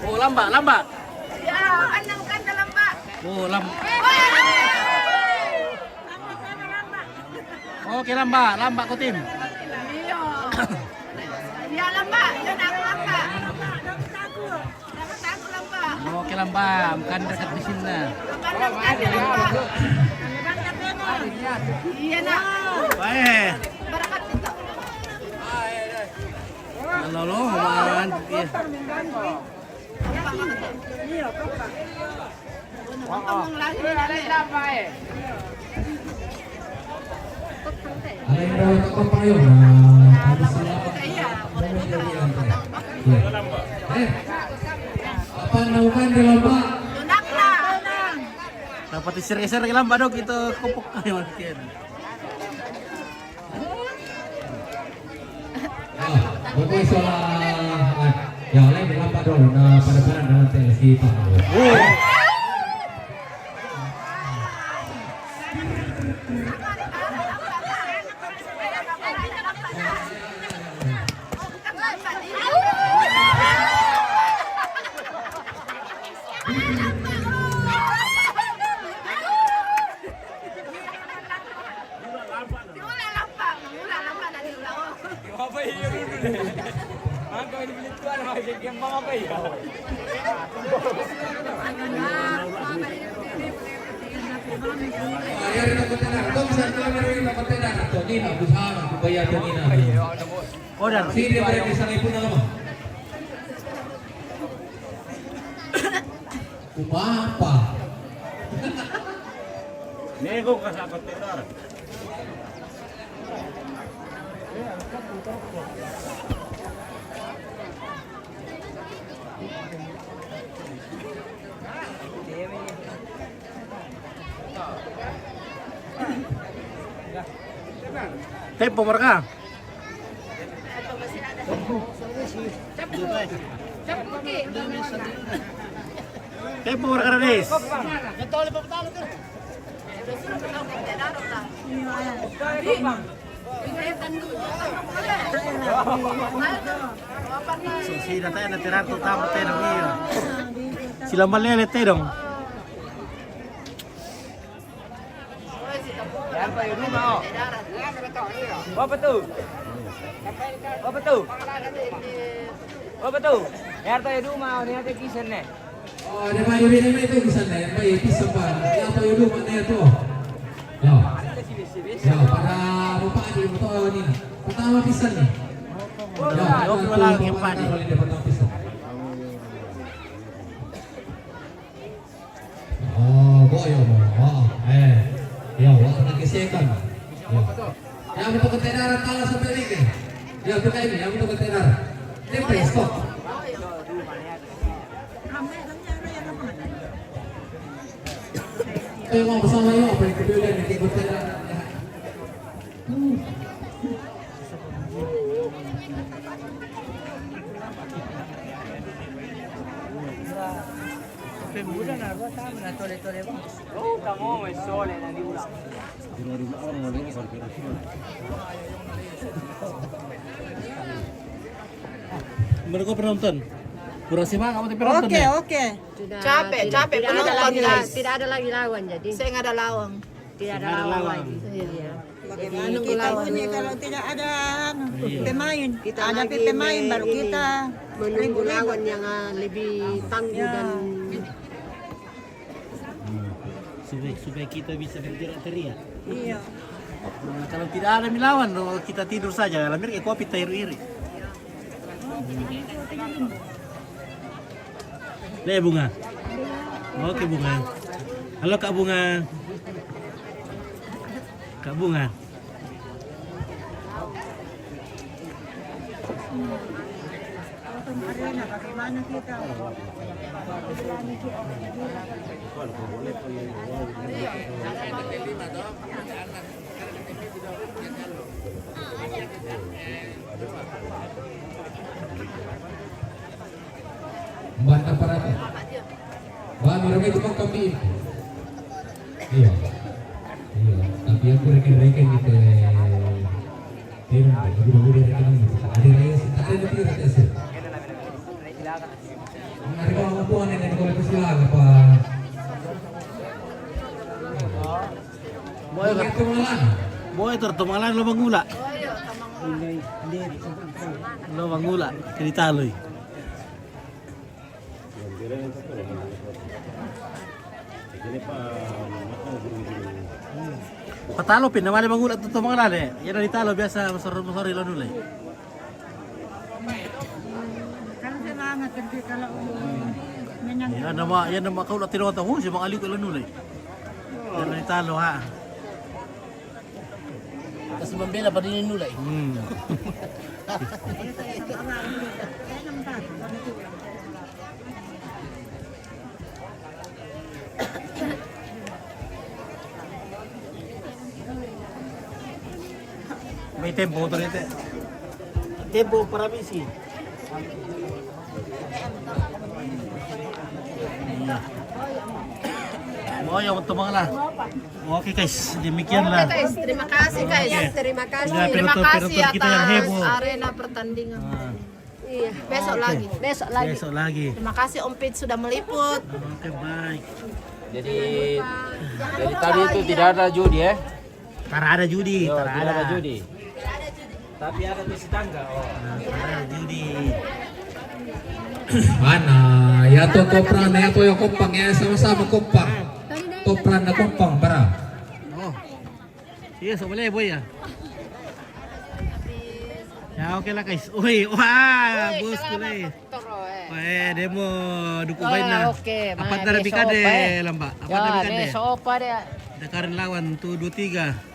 Oh, lambat. Ya, anang kanta lamba. Oh, Oke, lambat ko tim. Iya. Ya lamba, dan aku lamba. Dapat aku lamba. Oke, lambat. Bukan dekat di sini. Anang kanta lamba. Iya nak. Baik. Barakat kita. Halo, man. Ngomong lagi dari lamba Ale na kopang yun. Ano sila? Apa naukan di lomba? Tunak lah. Dapat iser-iser ke lambat dong itu kopok ayo mungkin. Pokoknya soal ya lain di lomba dulu. Nah pada nanti si Pak. Oh, dan Sini mereka isang ipon na naman. Kumapa. Nego ka sa kontenor. tempo mereka. Tempo mereka Des. Sila tayo na tirato tamo tayo ng iyo. Sila malele tayo dong. Apa tu? Apa tu? Yar tayo rumah, ni ada kisah ni. Oh, ada mayu ini itu bisa nih, mayu pisau pak. Ya tahu dulu mana itu. Ya, pada bapak di Iya betul ini. Pertama pisan nih. Yo wala yung pani. Pertama pisan. Oh, boyo mo. Yo, wala nag-second. Yang untuk ketenaran kalah sampai ini. Ya, buka ini, yang untuk ketenaran. Tempe, stop. Kayo mga kasama nyo, apa yung kabilan, hindi ko ketenaran. Pemuda na ako, tama na tole-tole ko. Oh, tamo may sole na di ulang. Mereka penonton. Kurang simak kamu penonton. Oke. Capek, Tidak ada penonton lagi guys. tidak ada lagi lawan jadi. Saya nggak ada lawang. Tidak ada lawan lagi. Iya. Bagaimana kita punya kalau tidak ada pemain? Kita Ada lagi pemain baru kita menunggu lawan yang lebih tangguh dan Supaya kita bisa berteriak-teriak. Iya. Nah, kalau tidak ada lawan, kita tidur saja. Lamir kopi iri-iri. Le Bunga. Oke Bunga. Halo Kak Bunga. Kak Bunga. Arena bagaimana kita? Bantah para itu. Wah, mereka itu mah kami. Iya. Iya, tapi aku reken-reken gitu. Tidak, guru-guru reken gitu. Ada lagi sih, tak ada tidak ada sih. Mereka mau puan yang ada kolektif silaga apa? Boy ketumalan. Boy tertumalan lo bangula. Lo bangula, cerita lo. Patalo pin naman bang ulat to mga lale. Yan ang italo biasa masor ilo nulay. Kan semangat nanti kalau menang. Yan nama kaulat tino ta si mga aliko ilo nulay. Yan ang italo ha. Kasi mambela pa din nulay. May tempo to rito. Tempo para misi. Oh, yung tumangala. Okay guys, demikian lah. Oke guys, terima kasih guys. terima kasih. Ya, Terima kasih penonton kita yang atas heboh. arena pertandingan. Iya. Besok lagi. Besok lagi. Besok lagi. Terima kasih Om Pit sudah meliput. Oke, baik. Jadi tadi itu tidak ada judi ya? Tara ada judi, tara Tidak ada ada. judi. Tapi ada besi tangga. Oh. Tara ada judi. Mana? Ya to topran ya to ya kompang ya sama-sama kompang. Topran na kompang para. Oh. Sige, so boleh boy ya. Ya oke lah guys. Uy, wah, bos kulay. Demo duku bain na. Oke, Apat na rabikade lamba. Apat na rabikade. Sopa deh. Dakarin lawan tu 2-3.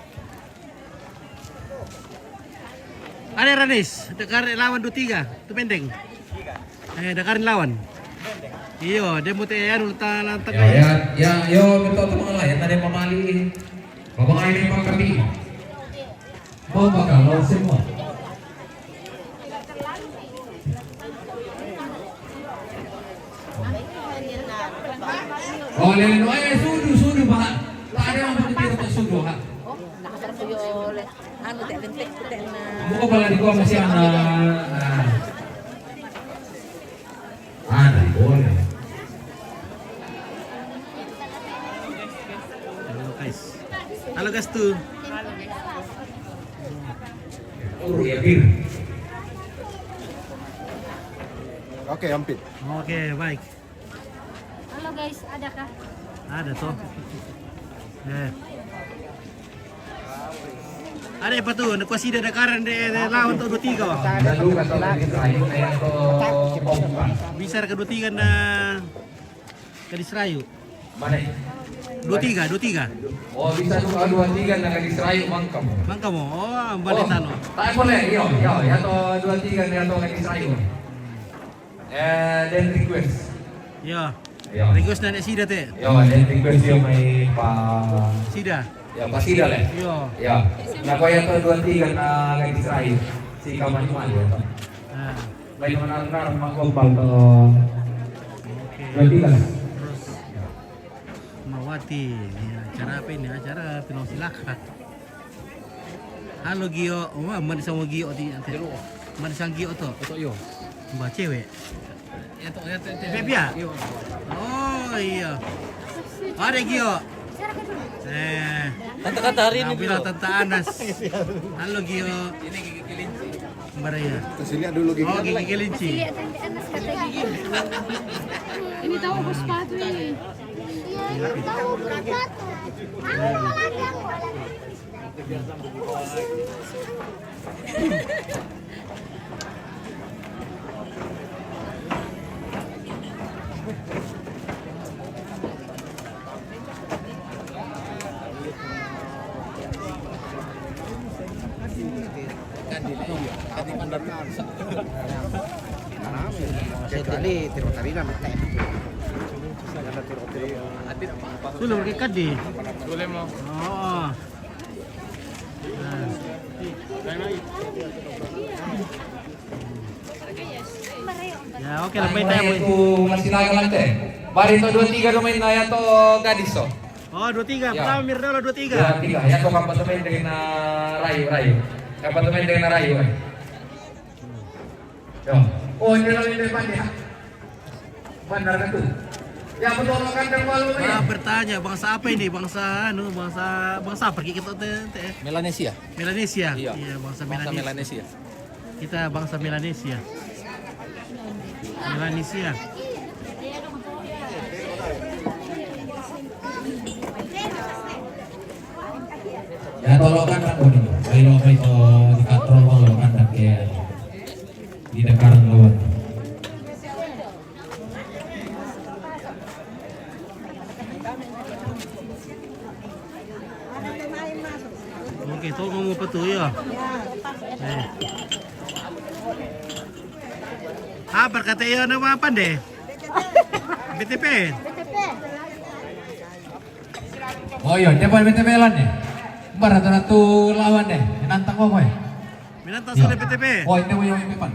Ada Ranis, dakarin lawan 2-3. Tu pendeng. Dakarin lawan. Iyo, demo te anu lantang Ya, yo minta teman lain ada yang memali. Babang ini pak kami. Mau bakal lawan semua. Oh, leleno sudu pak. Tak ada yang mau dipikir sudu ha. Anu teh lentek teh na. Buka pala di gua masih anak. Ada boleh. Halo guys. Halo guys tuh. Oh, ya bir. Oke, Ampit. Oke, baik. Halo guys, ada kah? Ada toh. Ada apa tuh? Kuasi ada karan de lawan tuh 23. Lalu kata Gadis Rayu na yan to Pongpan. Bisa ke 23 na Gadis Rayu. Mana? 23. Oh bisa tuh 23 na Gadis Rayu mangkam. Mangka mo. Oh, balik talo. Tak boleh, yo, ya to 23 na to Gadis Rayu. Then request. Yo. Yo. Request na sida te. Yo, then request yo may pa Sida. ya pasti dah lah. Yo. Ya. Nah kau yang tu 23 na Gadis Rayu. Si kaman man yo. Ah. Baik mana mak gombal to 23 lah. Terus Mawati. Ini acara apa ini? Acara Pinosilakan. Halo Gio. Oh, mana sama Gio di ante. Mana sang Gio to? Yo. Mbak cewek. Beb ya? Oh iya. Ada Gio. Tante kata hari ini Bilang Tante Anas. Halo Gio. Ini Gigi Kelinci. Mbak ya. Kasih lihat dulu gigi. Oh Gigi Kelinci. Lihat Tante Anas kata gigi. Ini tahu aku sepatu ini. Iya, tahu berangkat. Aku lagi aku. Sudah pakai kadi. Boleh mau. Oh. Ya oke lah main tayo. Itu masih layak lang teh. Bari to 23 domain na yan to Gadis so. Oh 23. Ya. Pertama Mirdolo 23. 23 yan to kapatumen din na Rayu. Kapatumen din na Rayu. Yo. Oh ini lang yung depan ya. Benar kan tuh? Ya betul kan dan malu nih. Bertanya bangsa apa ini? Bangsa bangsa pergi kita teh. Melanesia. Melanesia. Iya. Iya, bangsa Bangsa Melanesia. Melanesia. Kita bangsa Melanesia. Melanesia. Ya tolongan aku nih. Ayo apa itu di kantor tolongan dan kayak di dekat lawan. Oke, tuh ngomong apa tuh ya? Berkata ya nama apa deh? BTP. Oh iya, depan BTP lan deh. Ratu-ratu lawan deh. Nantang kok ya? Minantang sudah BTP. Oh ini mau yang depan.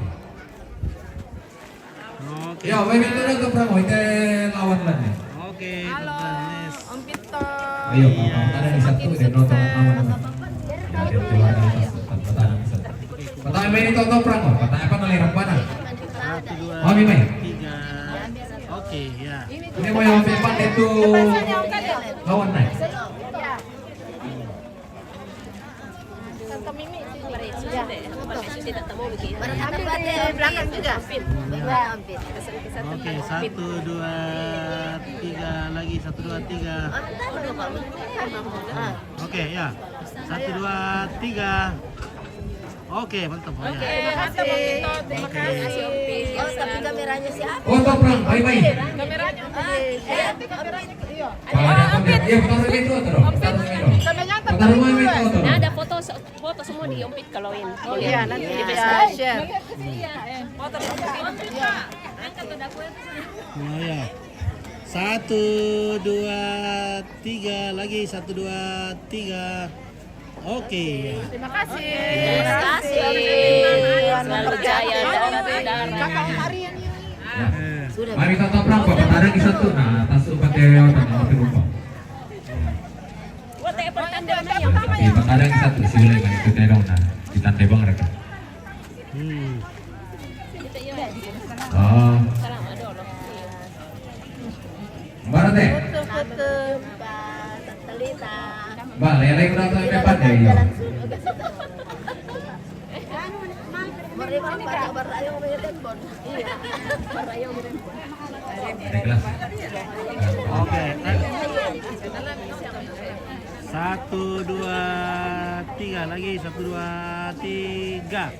Oke. Ya, may itu na to pramo, ite lawan lan deh. Oke. Halo, Om Pito. Ayo, ada di satu dan nonton aman. Ya, dia coba di atas pertahanan bisa. Pertahanan main itu to pramo, pertahanan apa nalirak mana? 1, 2, Mami main. 3. Oke, ya. Ini mau yang depan itu lawan naik. Tante Mimi ya. Ambil di belakang juga. Ya, ambil. Oke, 1, 2, 3 lagi 1, 2, 3. Oke, ya. 1, 2, 3. Oke, mantap. Ya. Terima kasih. Terima kasih Om Pit. Oh, tapi kameranya siapa? Oh, to prang, bye-bye. Kameranya Om Pit. Kameranya iya. Om Pit. Iya, taruh itu terus. Kameranya Taruh main itu terus. Nah, ada foto semua di Om Pit kalauin. Oh iya, nanti bisa share. Foto di Om Pit. Angkat udah aku. Oh ya. 1, 2, 3 lagi 1, 2, 3. Oke. Terima kasih. Terima kasih. Selalu jaya dan Kakak harian ini. Ya. Mari kita prang, pertahanan di satu. Nah, atas umpan dewa dan di rumah. Buat pertanda na yun. Di pertahanan di satu, sila kan itu terong na. Di lantai bang mereka. Oh. Barat deh. Foto-foto Mbak Tante Lita. Mbak, lele udah tahu depan deh yo. Mereka pada berayong merempon. Iya. Berayong merempon. Ada kelas. Oke. 1, 2, tiga lagi. 1, 2, 3.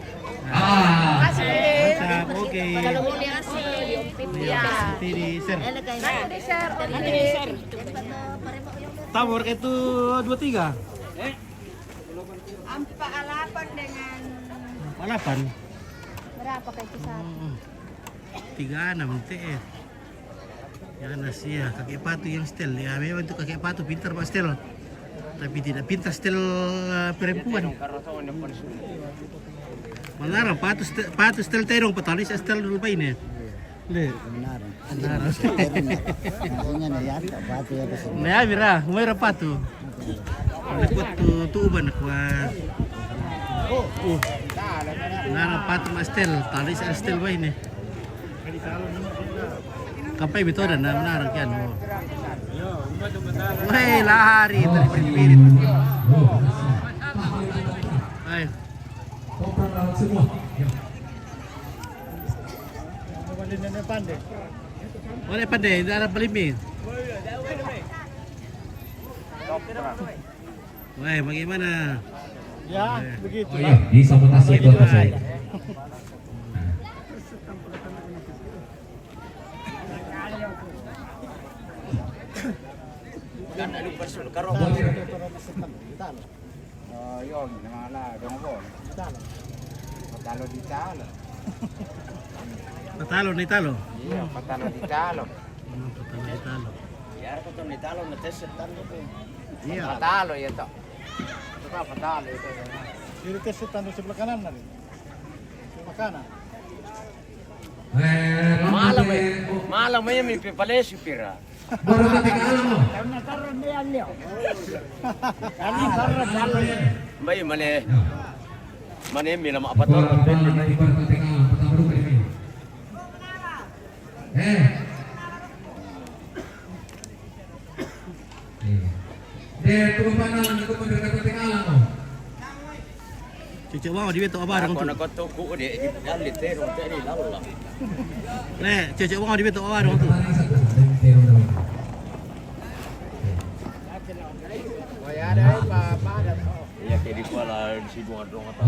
Ah, Mantap, oke. Kalau mau diasih, diumpit Iya, ya. nanti di share. Nanti di-share, oke. Tabur itu 23. 48 dengan 8. Berapa kayak kisah? 36 TF. Ya nasi ya kakek patu yang setel ya memang itu kakek patu pintar pak setel tapi tidak pintar setel perempuan. Mengarang patu setel terong petalis setel dulu pak ini. Le. Benar. Maksudnya nih ya patu ya kesini. Nah mira, mira patu. Lekut tu uban kuat. Mengarang patu setel talis setel pak ini. Kampai betul dan menarang kian. Woi lari terpirit. Ayo. semua. Boleh pandai, darah pelimbing. Woi, bagaimana? Ya, begitu. Oh iya, di sabotase itu saya. Yun, namala, gano'n. Patalo di talo. Patalo ni talo. Iya, patalo di talo. Patalo ni talo. Ya, kung ni talo na test talo ko. Iya. Patalo ya to. Ito pa, patalo ito. Jadi kesetan di sebelah kanan nanti. Sebelah kanan. Malam mo yung may pipales yung pira. Baru ketika alam mo. Karena taruh dia lihat. Kali taruh dia. May mali. Mani may nama apa to? Baru ketika alam pertama dulu ini. Turun pandangan itu mendekat ketika alam mo. Cucuk bawa dia tu abar Ako untuk. na ko to ko di dalit pero tani lalo. Le, cucuk bawa dia tu abar untuk. Ya kaya di ko ala si bunga dong at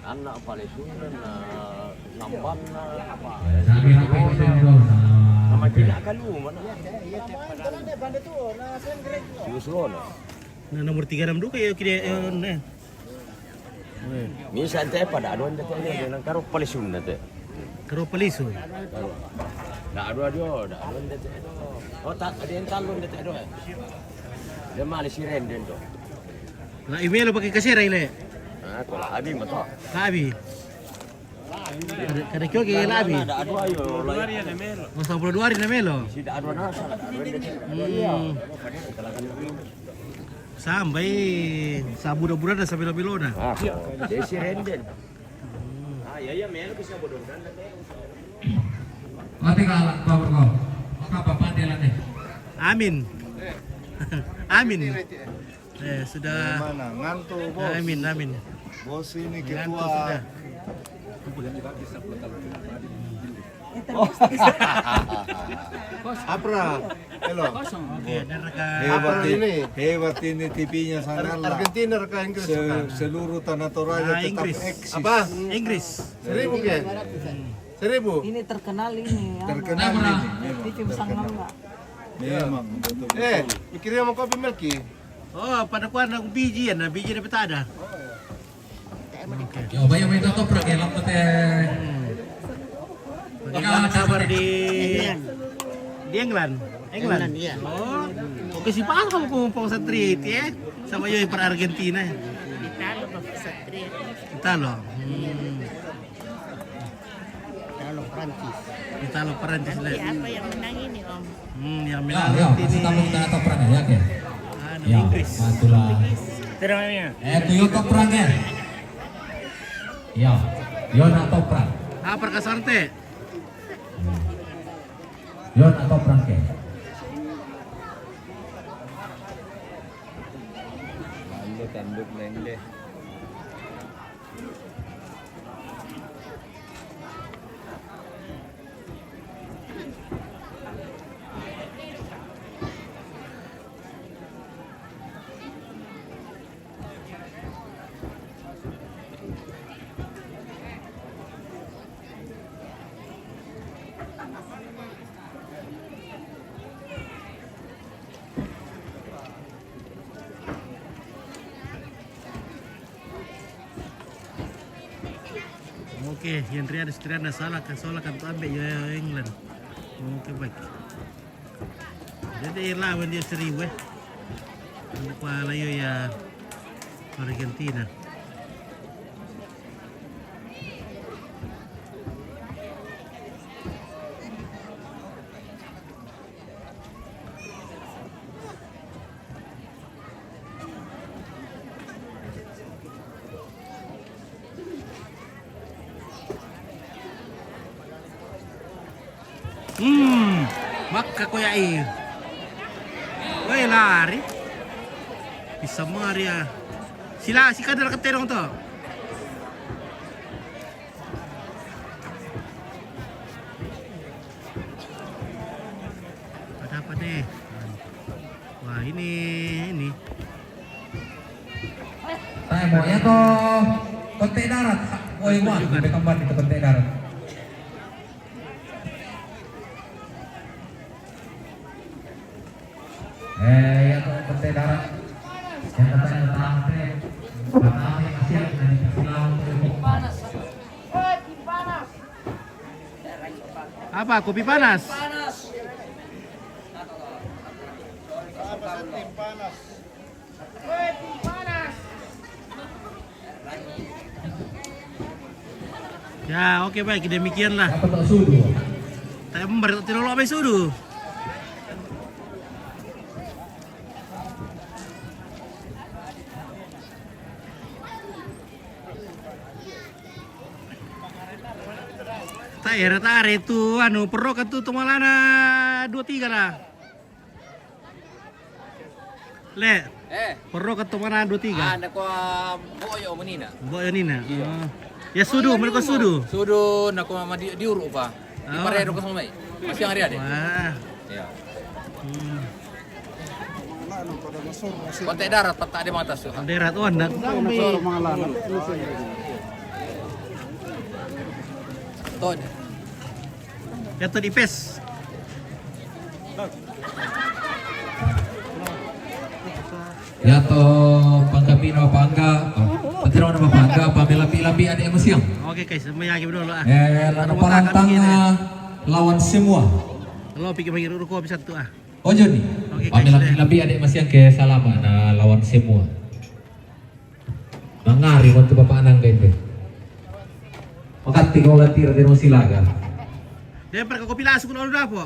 anak pala sunan na lamban na apa. Sama tidak kalu mana. Susun. Nah, nomor 36 kayak kira ne. Minsan tayo pada aduan dito niya ng karo pala sunan dito. Karo paliso. Da aduan dito. Oh tak ada yang talon dito aduan. Dia mali si Ren din do. Nah, email pakai kasir ile. Ah, kalau abi mato. Labi. Kada kyo kay labi. Da aduan yo. Mas 22 hari na melo. Si da aduan na sa aduan dito. Sampai sabuda-buda na sa bilo-bilo na. Ah, dia si Ren din. Ah, ya melo bisa bodoh-bodohan Ketika alam power ko. Maka pandelan eh. Amin. Amin. Sudah. Mana? Nganto, bos. Amin. Bos ini Ngantuk sudah. Apra. Hello. Oke, ada rekan. Hebat ini TV-nya sangat lah. Argentina ke Inggris. Seluruh tanah Toraja tetap Inggris. eksis. Apa? Inggris. 1000 kan? 1000. ini terkenal ini ya. Terkenal ini. TV Sangam enggak? Memang betul. Pikirin mau kopi milky. Oh, pada kuan aku biji ya, biji dapat ada. Ya, bayang may totoprak ya, lambat eh. Bagaimana kabar di England? England, iya. Oh, oke sih pas kamu kumpul satria itu ya, sama yo per Argentina. Italo ba satria? Italo. Italo Perancis lah. Apa yang menang ini Om? Yang Ya, menang ini. kita mau tanya toprak ya, ya. Ya, Inggris. mantulah. Terima Tuyo toprak ya. Ya, yo na toprak. Apa kasarte? Yo na toprak ya. Tanduk nende. Oke, yang Triana salah kan tu ambil ya England. Oke baik. Jadi lawan dia seribu Anak layo ya Argentina. Maka koyai. Woi lari. Bisa Maria. Sila si kadal keterong to. Ada apa deh? Wah ini. Saya mau ya to kontek darat. Woi wah, sampai kembar di kontek darat. Ya to kontek darat. Yang katanya tante, pertama masih ada di silang panas. Apa kopi panas? Ya oke baik demikianlah. Apa tak sudu? Saya memberi tidak lo sudu. Tak itu anu perro kan tu malana 23 lah. Le. Perro kan tu mana 23. Ada ko boyo menina. Boyo nina. Ya sudu, mereka sudu. Sudu nak ko diuruk pa. Di paredo ko sama mai. Masih hari ada. Wah. Ya. Kontek darat tak ada mata su. Darat oh nak. Ton. Ya tu di pes. Ya to pangkapino pangga. Patiro na mapangga pamilapi-lapi adik mo siyang. Oke guys, mayagi dulu ah. Lano palantang lawan semua. Lo pikir ruko bisa tu ah. Ojo nih. Pamilapi-lapi adik mo siyang ke Salama na lawan semua. Mangari waktu bapak anang kayo. Makati ko lang tira din mo silaga. Dia pergi kopi langsung kalau udah po.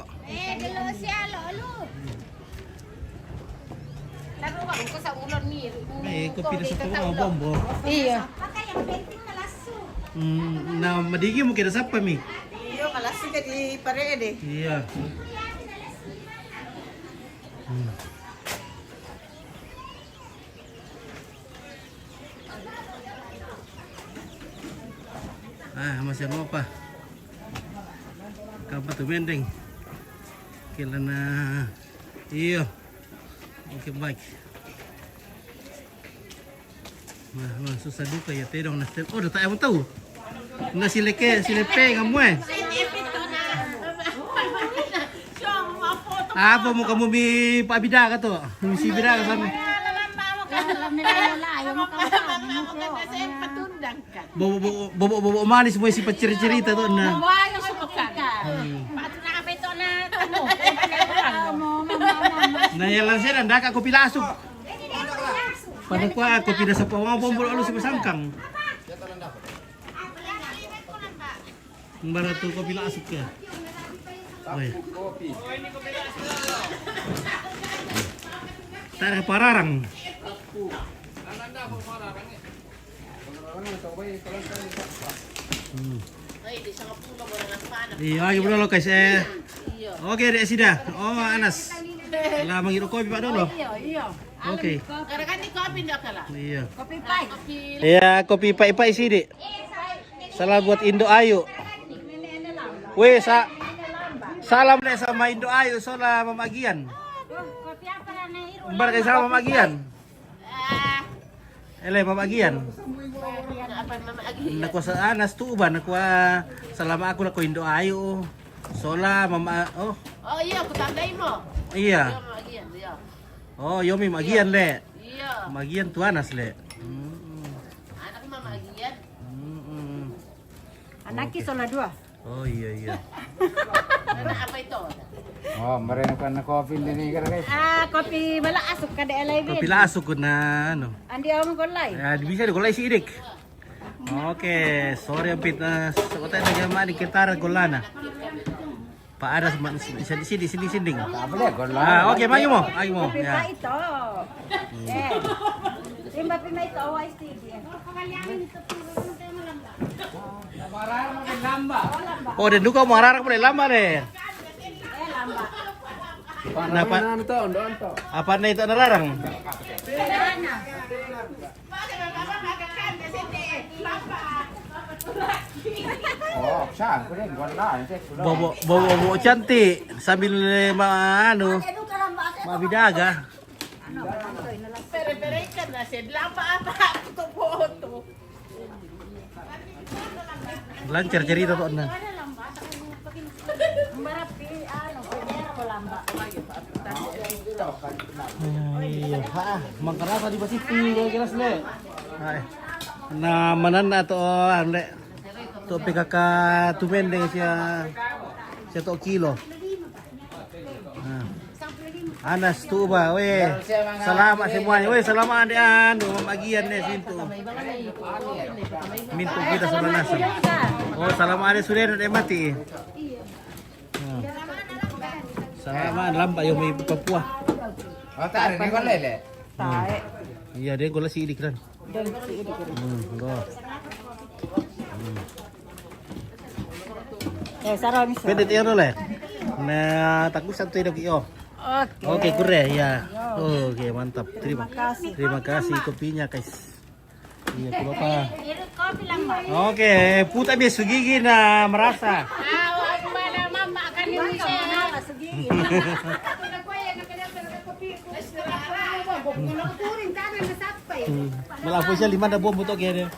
Dalo siya, lolo. Naruwa ko sa ulon ni. Kopi na sa tawa bombo. Iya. Na madigi mo kira sapa mi. Iyo, kalasi ka di parede. Iya. Masih mau apa? Kapan tuh bendeng? Kira na iyo. Oke baik. Nah, susah duka ya tedong na. Oh, udah tak mau tahu. Na sileke ngamu eh. Apa mau kamu mi Pak Bida ka to? Mi si Bida ka sama. Bobo manis mo si paciri-cerita to na. Nah, yang langsir anda kak kopi lasuk. Pada kuah kopi dah sapa wang bombol alu si pasangkang. Mbara tu kopi lasuk ya. Oi. Tarik pararang. Iya, ayo dulu guys Oke, dek sida. Oh, Anas. Lah mangiru kopi Pak dulu. Iya. Oke. Kan di kopi ndak kala. Iya. Kopi pai. Iya, kopi pai sih, Dik. Salah buat Indo Ayu. Weh, salam deh sama Indo Ayu soalnya mamagian. Kopi apa nih? Umbar kayak sama mamagian. Mamagian. Naku sa Anas tuh ba naku selama aku naku Indo Ayu. Sola mama Oh iya, aku tandain mo. Iya. Iya. Oh, Yomi magian le. Iya. Magian tu Anas le. Anak mama magian. Anaknya sola dua. Oh iya. Apa itu? Oh, merenungkan na kopi din ka guys. Kopi bala asuk kada LIB. Kopi lasuk ko na ano. Andi ako golay. Bisa digulay si Idik. Oke, sorry ang pit na sa kota na gama ni Kitara Golana. Paadas isa di sini sinding. Boleh, gola. Oke, maju mo. Kopi Ya. pa ito. Eh. Rimba pima ito awas TV. Oh, dan duka mo hararak mo lama deh. Kenapa? Apa na ito nararang? Oh, saan ko rin, gola. Bobo cantik sambil ano mabidaga. Pere-pere ikan na siya. Lapa apa? Ito po ito. Lancar cerita tuh na. Marapi ano, pwede ko lamba. Iya, mangkara tadi pasti kira-kira le. Na manan na to le. To PKK tumendeng siya to kilo. Anas tuh ba, weh. Salamat semuanya, weh. Selamat adian, magian nih pintu. Mintu kita sudah nasa. Oh, salamat ada sudah ada mati. Salamat lambat yung may Papua. Oh, tak ada ni gola le. Tae. Iya, dia gula si Idik kan. Go. Sarang miso. Pwede tayo le. Na takut satu hidup iyo. Oke, kure ya. Oke, mantap. Terima kasih kopinya, guys. Iya, tuh Bapak. Kopi lamba. Oke, puta biasa gigi na merasa. Awag mana mama akan yung siya. Malapo siya 5 na buong buto kaya.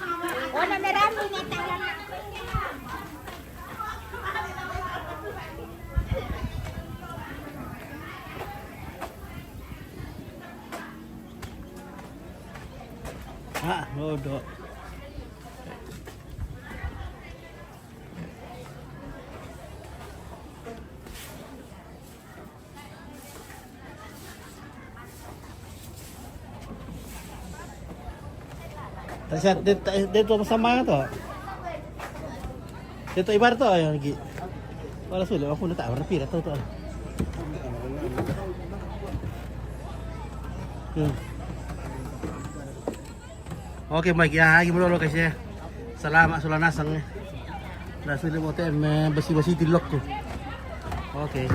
Wala na rami na tayo. Bodoh. Dito masama to. Dito ibar to ayo lagi. Wala sulit aku na tahu rapi to to. Oke, baik ya, lagi dulu guys ya. Salamat sulah nasang. Nah, sudah mau tem besi-besi di lock tuh. Oke.